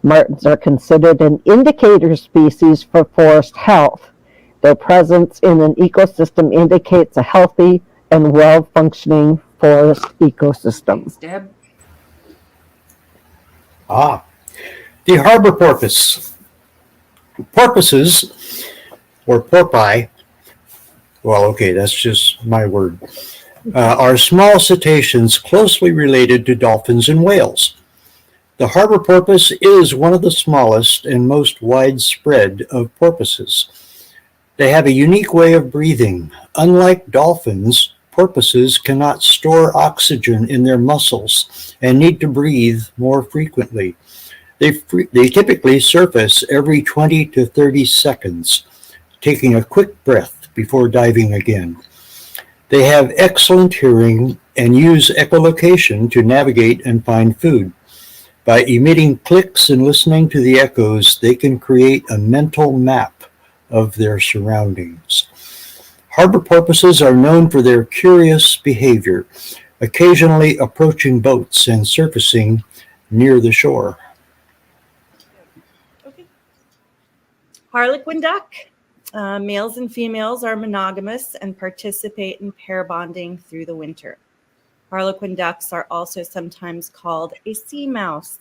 Martins are considered an indicator species for forest health. Their presence in an ecosystem indicates a healthy and well-functioning forest ecosystem. Thanks, Deb. The harbor porpoise. Porpoises, or porpi, well, okay, that's just my word, are small cetaceans closely related to dolphins and whales. The harbor porpoise is one of the smallest and most widespread of porpoises. They have a unique way of breathing. Unlike dolphins, porpoises cannot store oxygen in their muscles and need to breathe more frequently. They typically surface every 20 to 30 seconds, taking a quick breath before diving again. They have excellent hearing and use echolocation to navigate and find food. By emitting clicks and listening to the echoes, they can create a mental map of their surroundings. Harbor porpoises are known for their curious behavior, occasionally approaching boats and surfacing near the shore. Okay. Harlequin duck. Males and females are monogamous and participate in pair bonding through the winter. Harlequin ducks are also sometimes called a sea mouse.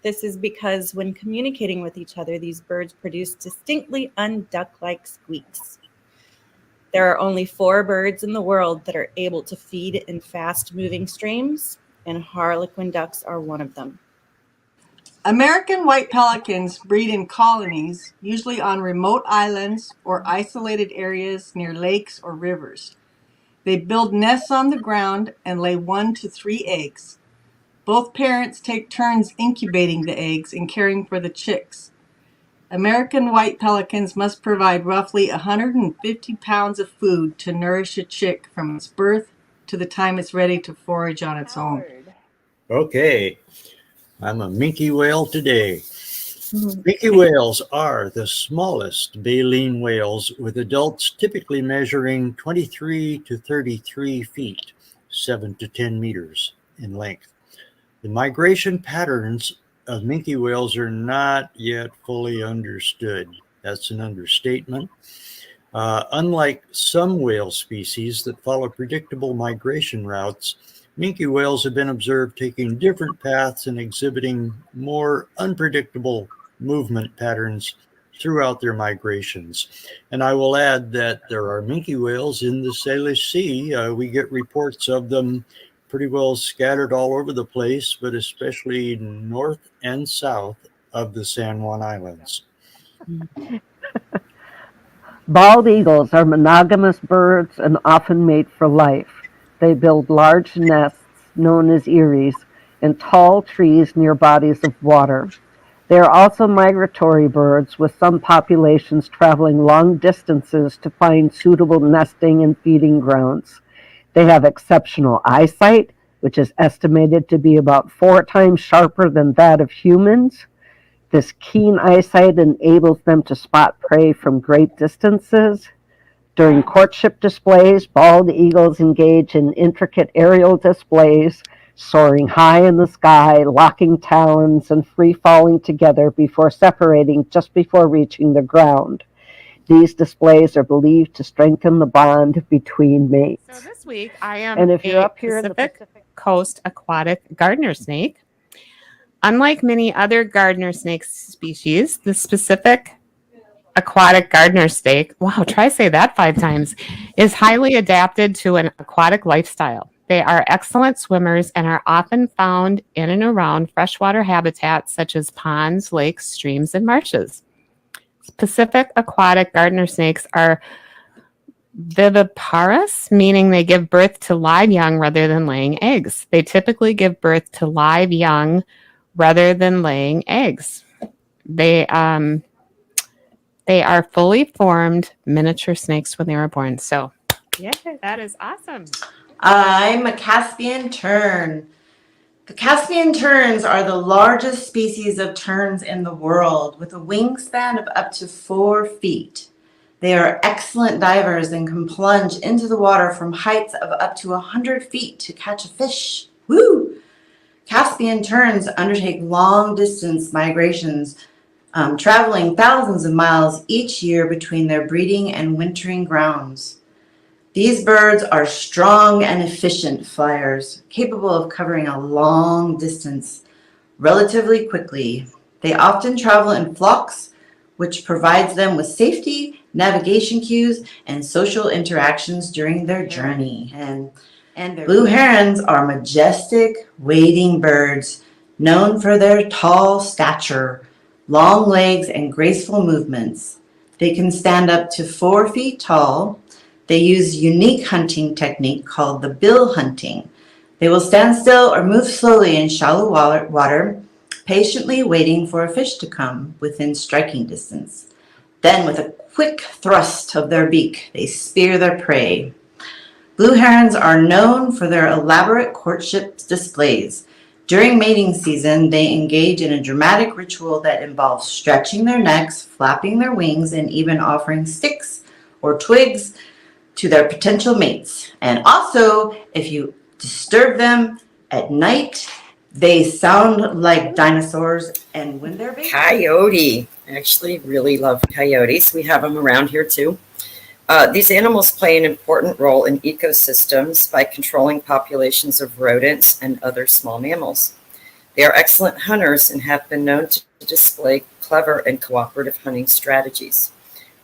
This is because when communicating with each other, these birds produce distinctly unduck-like squeaks. There are only 4 birds in the world that are able to feed in fast-moving streams, and harlequin ducks are one of them. American white pelicans breed in colonies, usually on remote islands or isolated areas near lakes or rivers. They build nests on the ground and lay 1 to 3 eggs. Both parents take turns incubating the eggs and caring for the chicks. American white pelicans must provide roughly 150 pounds of food to nourish a chick from its birth to the time it's ready to forage on its own. Okay, I'm a minke whale today. Minke whales are the smallest baleen whales, with adults typically measuring 23 to 33 feet, 7 to 10 meters in length. The migration patterns of minke whales are not yet fully understood. That's an understatement. Unlike some whale species that follow predictable migration routes, minke whales have been observed taking different paths and exhibiting more unpredictable movement patterns throughout their migrations. And I will add that there are minke whales in the Salish Sea. We get reports of them pretty well scattered all over the place, but especially north and south of the San Juan Islands. Bald eagles are monogamous birds and often mate for life. They build large nests, known as eyries, in tall trees near bodies of water. They are also migratory birds, with some populations traveling long distances to find suitable nesting and feeding grounds. They have exceptional eyesight, which is estimated to be about 4 times sharper than that of humans. This keen eyesight enables them to spot prey from great distances. During courtship displays, bald eagles engage in intricate aerial displays, soaring high in the sky, locking talons, and free-falling together before separating just before reaching the ground. These displays are believed to strengthen the bond between mates. So this week I am And if you're a up here in the Pacific Coast aquatic gardener snake. Unlike many other gardener snake species, the Pacific aquatic gardener snake, wow, try say that 5 times, is highly adapted to an aquatic lifestyle. They are excellent swimmers and are often found in and around freshwater habitats such as ponds, lakes, streams, and marshes. Pacific aquatic gardener snakes are viviparous, meaning they give birth to live young rather than laying eggs. They typically give birth to live young rather than laying eggs. They are fully formed miniature snakes when they were born. So, yeah, that is awesome. I'm a Caspian tern. The Caspian terns are the largest species of terns in the world, with a wingspan of up to 4 feet. They are excellent divers and can plunge into the water from heights of up to 100 feet to catch a fish. Woo! Caspian terns undertake long-distance migrations, traveling thousands of miles each year between their breeding and wintering grounds. These birds are strong and efficient flyers, capable of covering a long distance relatively quickly. They often travel in flocks, which provides them with safety, navigation cues, and social interactions during their journey. And blue herons are majestic, wading birds known for their tall stature, long legs, and graceful movements. They can stand up to 4 feet tall. They use a unique hunting technique called the bill hunting. They will stand still or move slowly in shallow water, patiently waiting for a fish to come within striking distance. Then, with a quick thrust of their beak, they spear their prey. Blue herons are known for their elaborate courtship displays. During mating season, they engage in a dramatic ritual that involves stretching their necks, flapping their wings, and even offering sticks or twigs to their potential mates. And also, if you disturb them at night, they sound like dinosaurs, and when they're babies. Coyote. I actually really love coyotes. We have them around here too. These animals play an important role in ecosystems by controlling populations of rodents and other small mammals. They are excellent hunters and have been known to display clever and cooperative hunting strategies.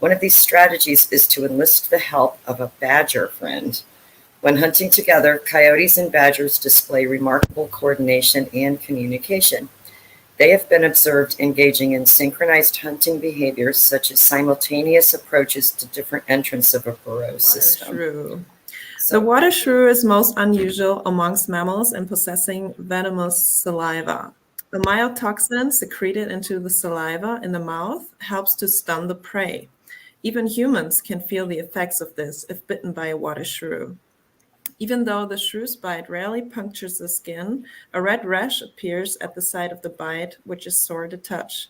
One of these strategies is to enlist the help of a badger friend. When hunting together, coyotes and badgers display remarkable coordination and communication. They have been observed engaging in synchronized hunting behaviors, such as simultaneous approaches to different entrants of a burrow system. Shrew. The water shrew is most unusual amongst mammals in possessing venomous saliva. The mild toxin secreted into the saliva in the mouth helps to stun the prey. Even humans can feel the effects of this if bitten by a water shrew. Even though the shrew's bite rarely punctures the skin, a red rash appears at the site of the bite, which is sore to touch.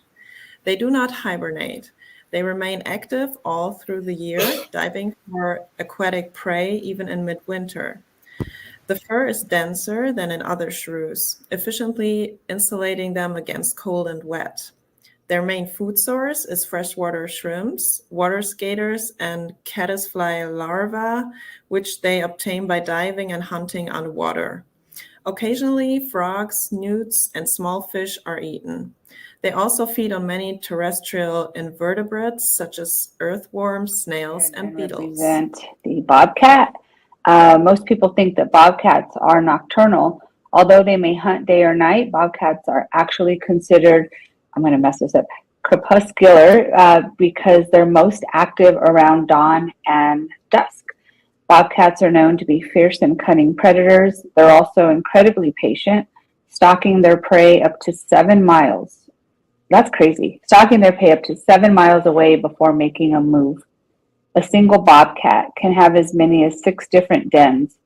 They do not hibernate. They remain active all through the year, diving for aquatic prey even in midwinter. The fur is denser than in other shrews, efficiently insulating them against cold and wet. Their main food source is freshwater shrimps, water skaters, and caddisfly larvae, which they obtain by diving and hunting underwater. Occasionally, frogs, newts, and small fish are eaten. They also feed on many terrestrial invertebrates such as earthworms, snails, and beetles. Represent the bobcat. Most people think that bobcats are nocturnal. Although they may hunt day or night, bobcats are actually considered, I'm going to mess this up, crepuscular because they're most active around dawn and dusk. Bobcats are known to be fierce and cunning predators. They're also incredibly patient, stalking their prey up to 7 miles. That's crazy. Stalking their prey up to 7 miles away before making a move. A single bobcat can have as many as 6 different dens.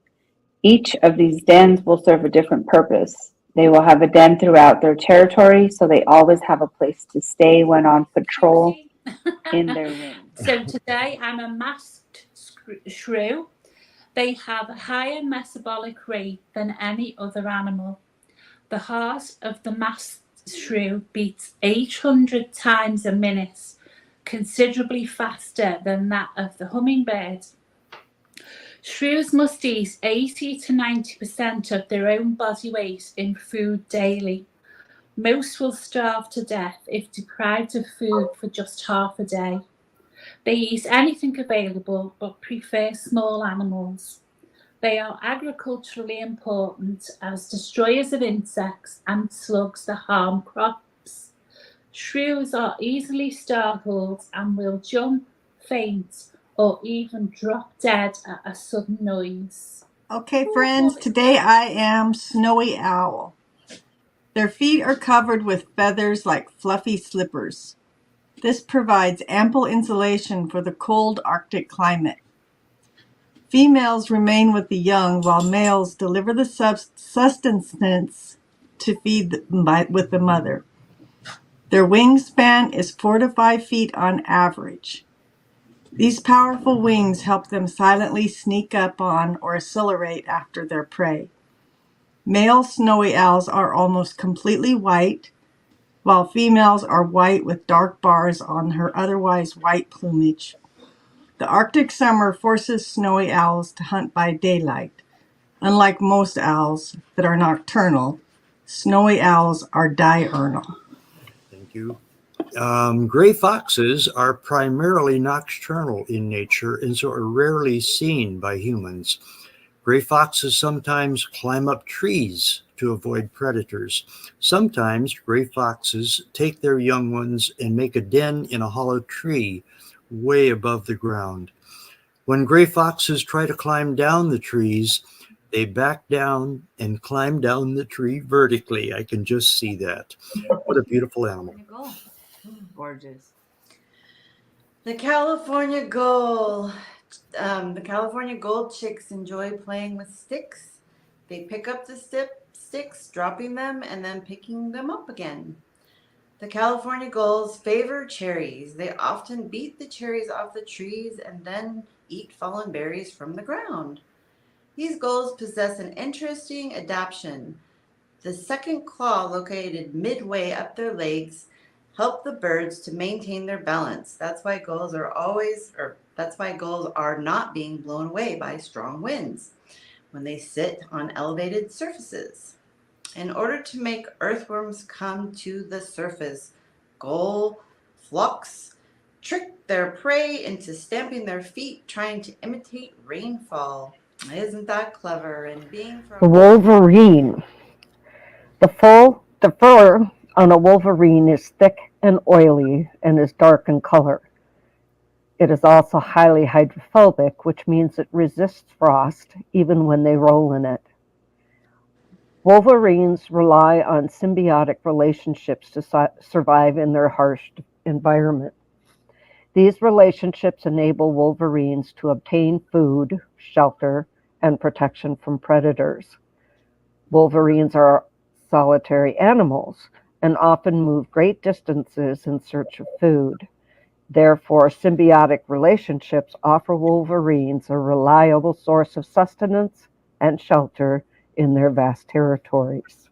Each of these dens will serve a different purpose. They will have a den throughout their territory, so they always have a place to stay when on patrol in their ring. So today I'm a masked shrew. They have a higher metabolic rate than any other animal. The heart of the masked shrew beats 800 times a minute, considerably faster than that of the hummingbird. Shrews must eat 80 to 90% of their own body weight in food daily. Most will starve to death if deprived of food for just half a day. They eat anything available but prefer small animals. They are agriculturally important as destroyers of insects and slugs that harm crops. Shrews are easily startled and will jump, faint, or even drop dead at a sudden noise. Okay, friends, today I am Snowy Owl. Their feet are covered with feathers like fluffy slippers. This provides ample insulation for the cold Arctic climate. Females remain with the young while males deliver the sustenance to feed with the mother. Their wingspan is 4 to 5 feet on average. These powerful wings help them silently sneak up on or accelerate after their prey. Male snowy owls are almost completely white, while females are white with dark bars on her otherwise white plumage. The Arctic summer forces snowy owls to hunt by daylight. Unlike most owls that are nocturnal, snowy owls are diurnal. Thank you. Gray foxes are primarily nocturnal in nature and so are rarely seen by humans. Gray foxes sometimes climb up trees to avoid predators. Sometimes gray foxes take their young ones and make a den in a hollow tree way above the ground. When gray foxes try to climb down the trees, they back down and climb down the tree vertically. I can just see that. What a beautiful animal. Gorgeous. The California gull. The California gold chicks enjoy playing with sticks. They pick up the sticks, dropping them, and then picking them up again. The California gulls favor cherries. They often beat the cherries off the trees and then eat fallen berries from the ground. These gulls possess an interesting adaptation. The second claw located midway up their legs help the birds to maintain their balance. That's why gulls are not being blown away by strong winds when they sit on elevated surfaces. In order to make earthworms come to the surface, gull flocks trick their prey into stamping their feet, trying to imitate rainfall. Isn't that clever? And being from The wolverine. The fur on a wolverine is thick and oily and is dark in color. It is also highly hydrophobic, which means it resists frost even when they roll in it. Wolverines rely on symbiotic relationships to survive in their harsh environment. These relationships enable wolverines to obtain food, shelter, and protection from predators. Wolverines are solitary animals and often move great distances in search of food. Therefore, symbiotic relationships offer wolverines a reliable source of sustenance and shelter in their vast territories.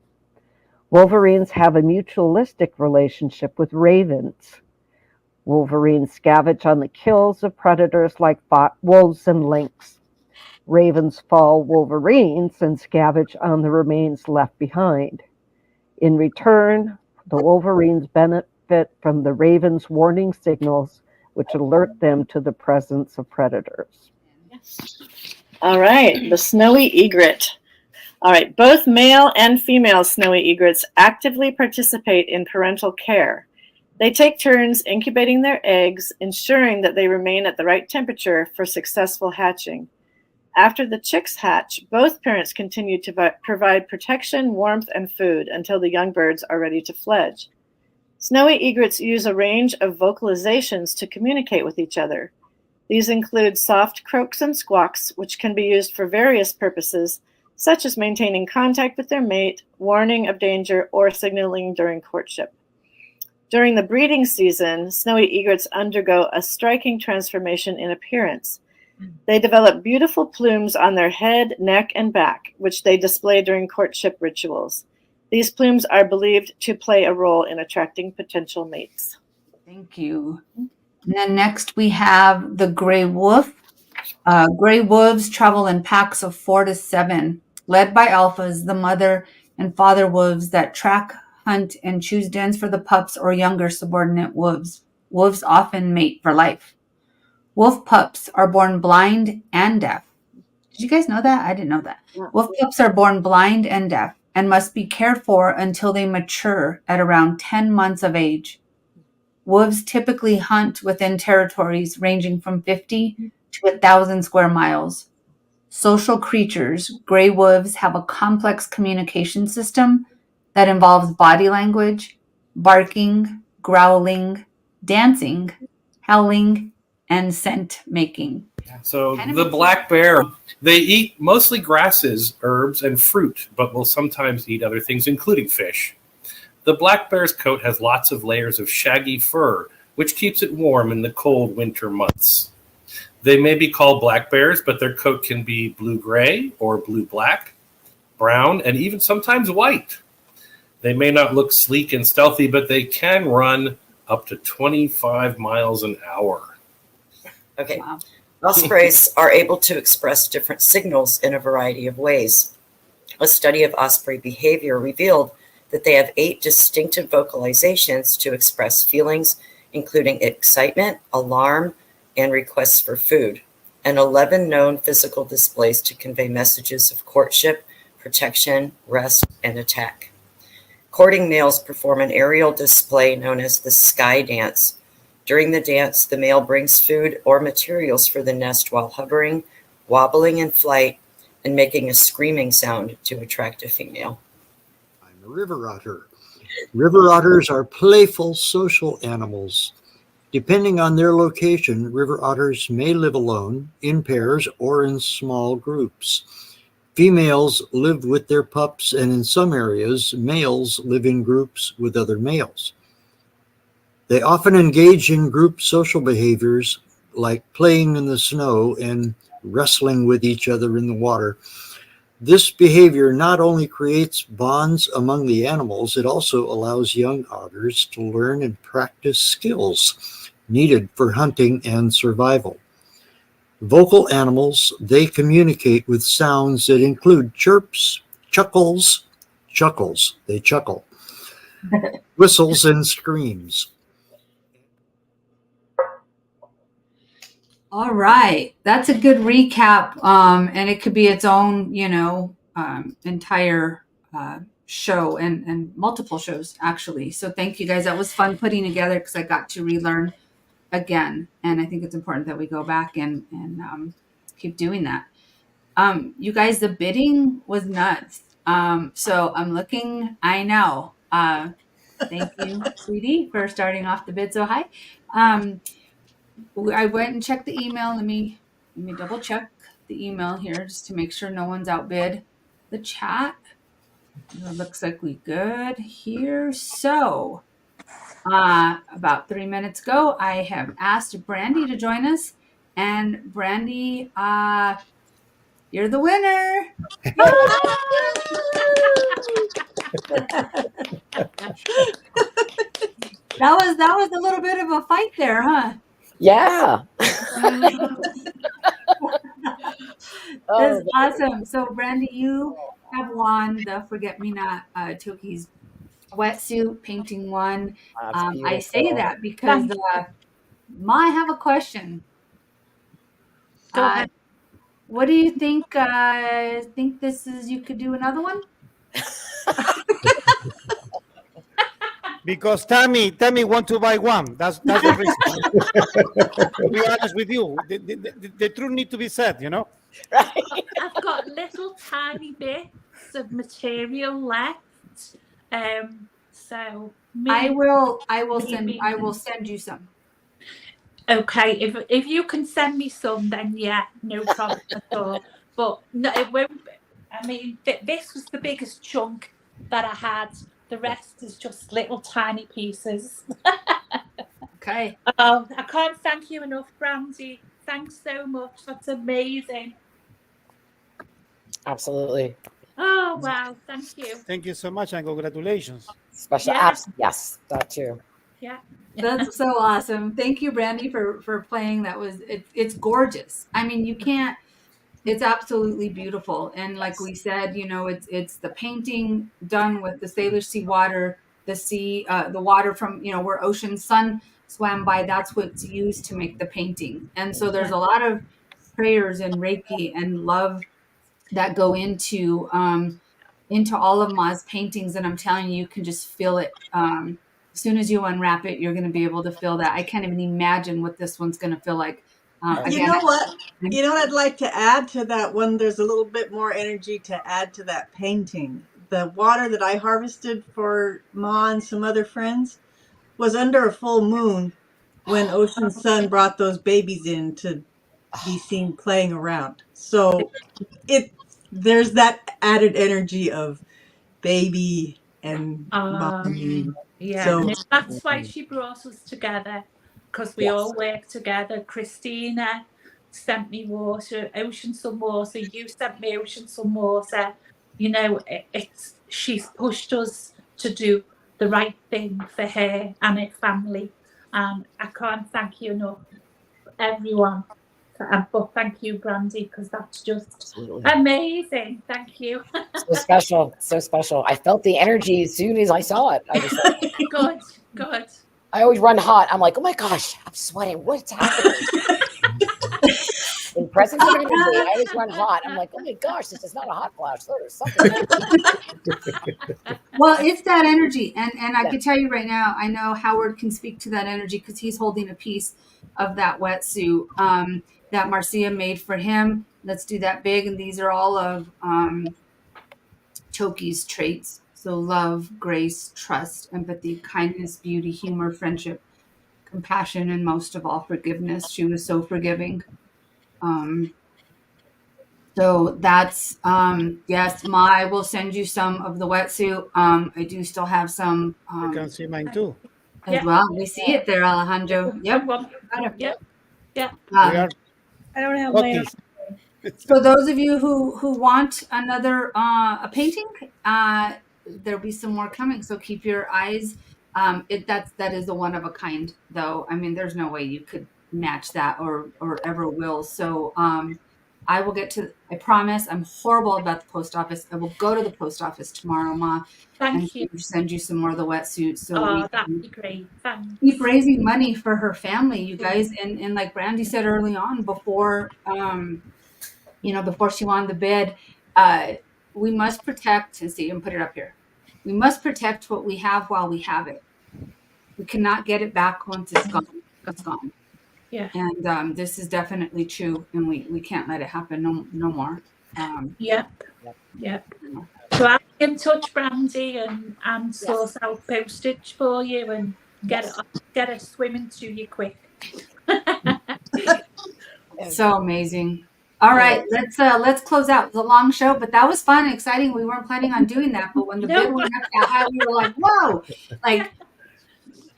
Wolverines have a mutualistic relationship with ravens. Wolverines scavenge on the kills of predators like wolves and lynx. Ravens follow wolverines and scavenge on the remains left behind. In return, The wolverines benefit from the raven's warning signals, which alert them to the presence of predators. All right, the snowy egret. All right, both male and female snowy egrets actively participate in parental care. They take turns incubating their eggs, ensuring that they remain at the right temperature for successful hatching. After the chicks hatch, both parents continue to provide protection, warmth, and food until the young birds are ready to fledge. Snowy egrets use a range of vocalizations to communicate with each other. These include soft croaks and squawks, which can be used for various purposes, such as maintaining contact with their mate, warning of danger, or signaling during courtship. During the breeding season, snowy egrets undergo a striking transformation in appearance. They develop beautiful plumes on their head, neck, and back, which they display during courtship rituals. These plumes are believed to play a role in attracting potential mates. Thank you. And then next we have the gray wolf. Gray wolves travel in packs of 4 to 7, led by alphas, the mother and father wolves that track, hunt, and choose dens for the pups or younger subordinate wolves. Wolves often mate for life. Wolf pups are born blind and deaf. Did you guys know that? I didn't know that. Wolf pups are born blind and deaf and must be cared for until they mature at around 10 months of age. Wolves typically hunt within territories ranging from 50 to 1,000 square miles. Social creatures, gray wolves have a complex communication system that involves body language, barking, growling, dancing, howling, and scent making. So the black bear, they eat mostly grasses, herbs, and fruit, but will sometimes eat other things, including fish. The black bear's coat has lots of layers of shaggy fur, which keeps it warm in the cold winter months. They may be called black bears, but their coat can be blue-gray or blue-black, brown, and even sometimes white. They may not look sleek and stealthy, but they can run up to 25 miles an hour. Okay. Wow. Ospreys are able to express different signals in a variety of ways. A study of osprey behavior revealed that they have 8 distinctive vocalizations to express feelings, including excitement, alarm, and requests for food, and 11 known physical displays to convey messages of courtship, protection, rest, and attack. Courting males perform an aerial display known as the sky dance. During the dance, the male brings food or materials for the nest while hovering, wobbling in flight, and making a screaming sound to attract a female. I'm a river otter. River otters are playful social animals. Depending on their location, river otters may live alone, in pairs, or in small groups. Females live with their pups, and in some areas, males live in groups with other males. They often engage in group social behaviors like playing in the snow and wrestling with each other in the water. This behavior not only creates bonds among the animals, it also allows young otters to learn and practice skills needed for hunting and survival. Vocal animals, they communicate with sounds that include chirps, chuckles, they chuckle, whistles, and screams. All right, that's a good recap, and it could be its own, entire show and multiple shows actually. So thank you guys. That was fun putting together because I got to relearn again, and I think it's important that we go back and keep doing that. You guys, the bidding was nuts. So I'm looking. I know. Thank you, sweetie, for starting off the bid so high. I went and checked the email. Let me double check the email here just to make sure no one's outbid the chat. It looks like we good here. So about 3 minutes ago, I have asked Brandy to join us, and Brandy, you're the winner. That was a little bit of a fight there, huh? Yeah. That's awesome. So, Brandy, you have won the Forget Me Not Toki's wetsuit painting one. That's I say beautiful. that because Ma, I have a question. Go ahead. What do you think? Think this is, you could do another one? Because Tammy want to buy one. That's the reason. To be honest with you, the truth need to be said, you know. I've got little tiny bits of material left. So I will send you some. Okay, if you can send me some, then yeah, no problem at all. But no, it won't. I mean, this was the biggest chunk that I had. The rest is just little tiny pieces. Okay. Oh, I can't thank you enough, Brandy. Thanks so much. That's amazing. Absolutely. Oh wow, thank you. Thank you so much and congratulations. Special apps, yes, that too. Yeah. That's so awesome. Thank you, Brandy, for playing. That was it's gorgeous. I mean, you can't. It's absolutely beautiful. And like we said, you know, it's the painting done with the Salish sea water, the water from, you know, where ocean sun swam by. That's what's used to make the painting. And so there's a lot of prayers and Reiki and love that go into all of Ma's paintings. And I'm telling you, you can just feel it. As soon as you unwrap it, you're going to be able to feel that. I can't even imagine what this one's going to feel like. You know what? You know what I'd like to add to that one? There's a little bit more energy to add to that painting. The water that I harvested for Ma and some other friends was under a full moon when Ocean Sun brought those babies in to be seen playing around. So there's that added energy of baby and mommy. Yeah, So that's why she brought us together, because we all work together. Christina sent me water, ocean sun water. You sent me ocean sun water. You know, she's pushed us to do the right thing for her and her family. And I can't thank you enough, everyone. But thank you, Brandy, because that's just amazing. Thank you. So special, so special. I felt the energy as soon as I saw it. I was like, good. I always run hot. I'm like, oh my gosh, I'm sweating. What's happening? In presence of energy, I always run hot. I'm like, oh my gosh, this is not a hot flash. There's something. Well, it's that energy. And I can tell you right now, I know Howard can speak to that energy because he's holding a piece of that wetsuit that Marcia made for him. Let's do that big. And these are all of Toki's traits. So love, grace, trust, empathy, kindness, beauty, humor, friendship, compassion, and most of all, forgiveness. She was so forgiving. So that's, yes, Ma, I will send you some of the wetsuit. I do still have some. You can see mine too. As well. We see it there, Alejandro. Yep. Yep. I don't have my own. So those of you who want another a painting, there'll be some more coming. So keep your eyes. That is a one of a kind, though. I mean, there's no way you could match that or ever will. So I will get to. I promise. I'm horrible about the post office. I will go to the post office tomorrow, Ma. Thank you. Send you some more of the wetsuits. So that'd be great. Thanks. Keep raising money for her family, you guys. And like Brandy said early on, before before she won the bid, we must protect, and see, and put it up here. We must protect what we have while we have it. We cannot get it back once it's gone. It's gone. Yeah. And this is definitely true, and we can't let it happen no more. Yep. So I'll be in touch, Brandy, and source out postage for you and get it swimming to you quick. So amazing. All right, let's close out. It was a long show, but that was fun and exciting. We weren't planning on doing that, but when the bid went up that high, we were like, whoa, like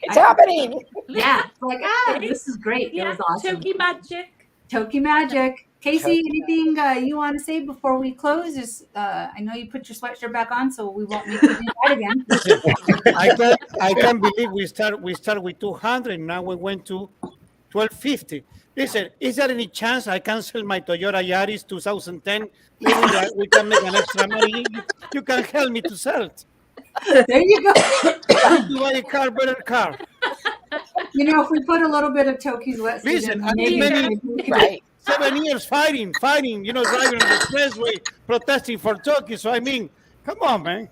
it's happening. Yeah, like this is great. Yeah, it was awesome. Toki magic. Casey, anything you want to say before we close? Just I know you put your sweatshirt back on, so we won't make you do that again. I can't believe we start with 200. Now we went to 1250. Listen, is there any chance I cancel my Toyota Yaris 2010? Maybe we can make an extra money. You can help me to sell it. There you go. Buy a car, better car. You know, if we put a little bit of Toki's Wetsu Listen, in, I maybe mean, many, we can- Right. 7 years fighting, driving on the expressway, protesting for Toki. So, I mean, come on, man.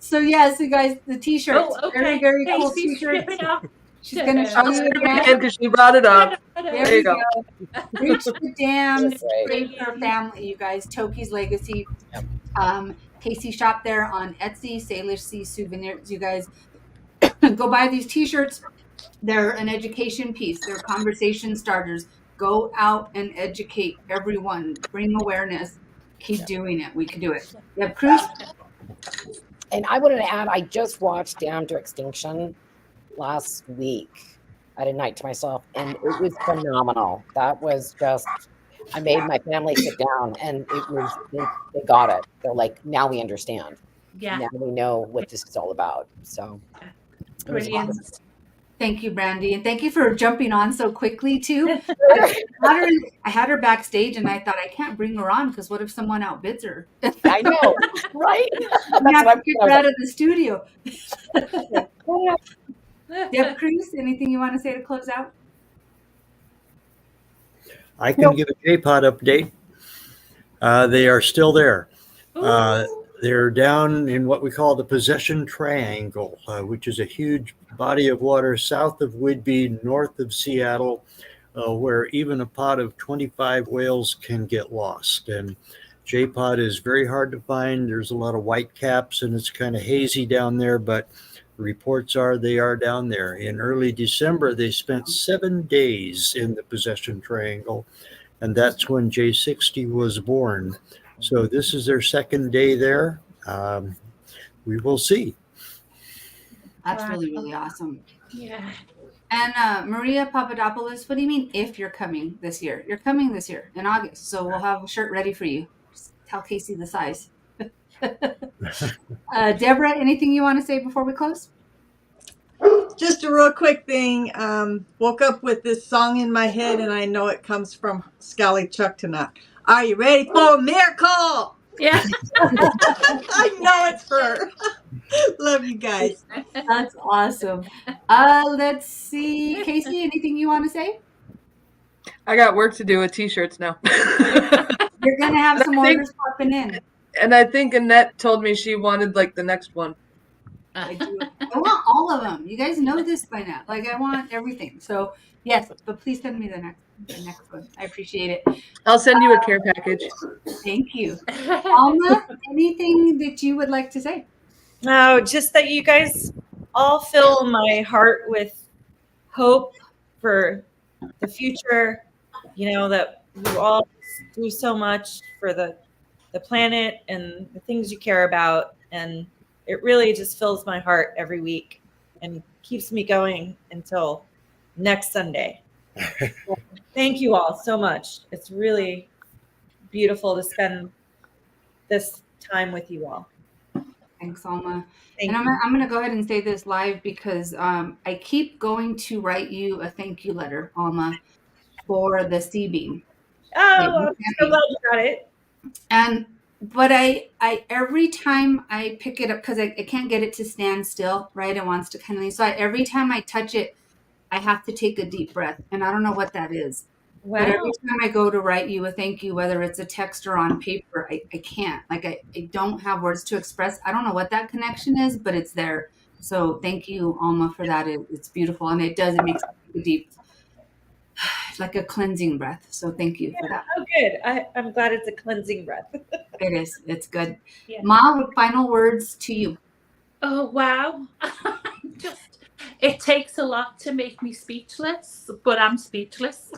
So yes, you guys, the t-shirts, Oh, okay. very, very cool Casey's t-shirts. stripping off. She's going to show I'll you strip it again. again because she brought it up. There you go. Reach the dams, That's right. pray for family, you guys. Toki's Legacy. Casey shop there on Etsy, Salish Sea Souvenirs. You guys go buy these t-shirts. They're an education piece. They're conversation starters. Go out and educate everyone. Bring awareness. Keep doing it. We can do it. You have Cruz? And I wanted to add, I just watched Damned to Extinction last week. I had a night to myself, and it was phenomenal. That was just, I made my family sit down, and it was, they got it. They're like, now we understand. Yeah. Now we know what this is all about. So, it was Brilliant. awesome. Thank you, Brandy. And thank you for jumping on so quickly, too. I had her backstage, and I thought, I can't bring her on because what if someone outbids her? I know, right? I have to get her out of the studio. Deb Cruz, anything you want to say to close out? I can give a J-Pod update. They are still there. They're down in what we call the Possession Triangle, which is a huge body of water south of Whidbey, north of Seattle, where even a pod of 25 whales can get lost. And J-Pod is very hard to find. There's a lot of white caps, and it's kind of hazy down there, but reports are they are down there. In early December, they spent 7 days in the Possession Triangle, and that's when J60 was born. So this is their second day there. We will see. That's really, really awesome. Yeah. And Maria Papadopoulos, what do you mean if you're coming this year? You're coming this year in August, so we'll have a shirt ready for you. Just tell Casey the size. Deborah, anything you want to say before we close? Just a real quick thing. Woke up with this song in my head, and I know it comes from Sk'aliCh'elh-tenaut's. Are you ready for a miracle? Yeah. I know it's her. Love you guys. That's awesome. Let's see. Casey, anything you want to say? I got work to do with t-shirts now. You're going to have some orders popping in. And I think Annette told me she wanted like the next one. I do. I want all of them. You guys know this by now. Like, I want everything. So, yes, but please send me the next one. I appreciate it. I'll send you a care package. Thank you. Alma, anything that you would like to say? No, just that you guys all fill my heart with hope for the future. You know, that you all do so much for the planet and the things you care about. And it really just fills my heart every week and keeps me going until next Sunday. Thank you all so much. It's really beautiful to spend this time with you all. Thanks, Alma. Thank and you. I'm going to go ahead and say this live because I keep going to write you a thank you letter, Alma, for the C-beam. Oh, I'm so glad you got it. But I every time I pick it up, because I can't get it to stand still, right? It wants to kind of leave. So every time I touch it, I have to take a deep breath. And I don't know what that is. Wow. But every time I go to write you a thank you, whether it's a text or on paper, I can't. Like, I don't have words to express. I don't know what that connection is, but it's there. So thank you, Alma, for that. It's beautiful. And it makes a deep, like a cleansing breath. So thank you for that. Oh, good. I'm glad it's a cleansing breath. It is. It's good. Yeah. Ma, final words to you. Oh, wow. It takes a lot to make me speechless, but I'm speechless.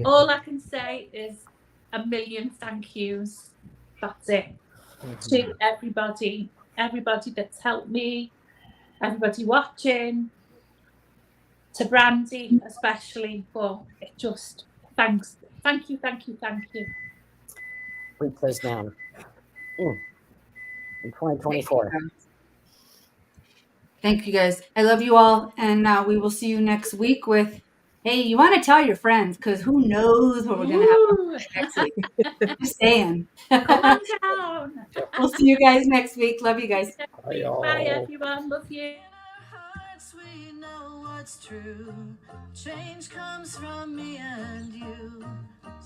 All I can say is a million thank yous. That's it. To everybody that's helped me, everybody watching, to Brandy especially, for it just, thanks. Thank you. Read those down. In 2024. Thank you, guys. I love you all. And we will see you next week with Hey, you want to tell your friends because who knows what we're going to have next week. Just saying. Come on down. We'll see you guys next week. Love you guys. Bye everyone. Love you. We know what's true. Change comes from me and you.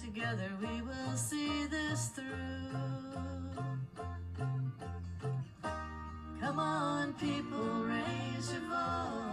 Together we will see this through. Come on, people, raise your voice.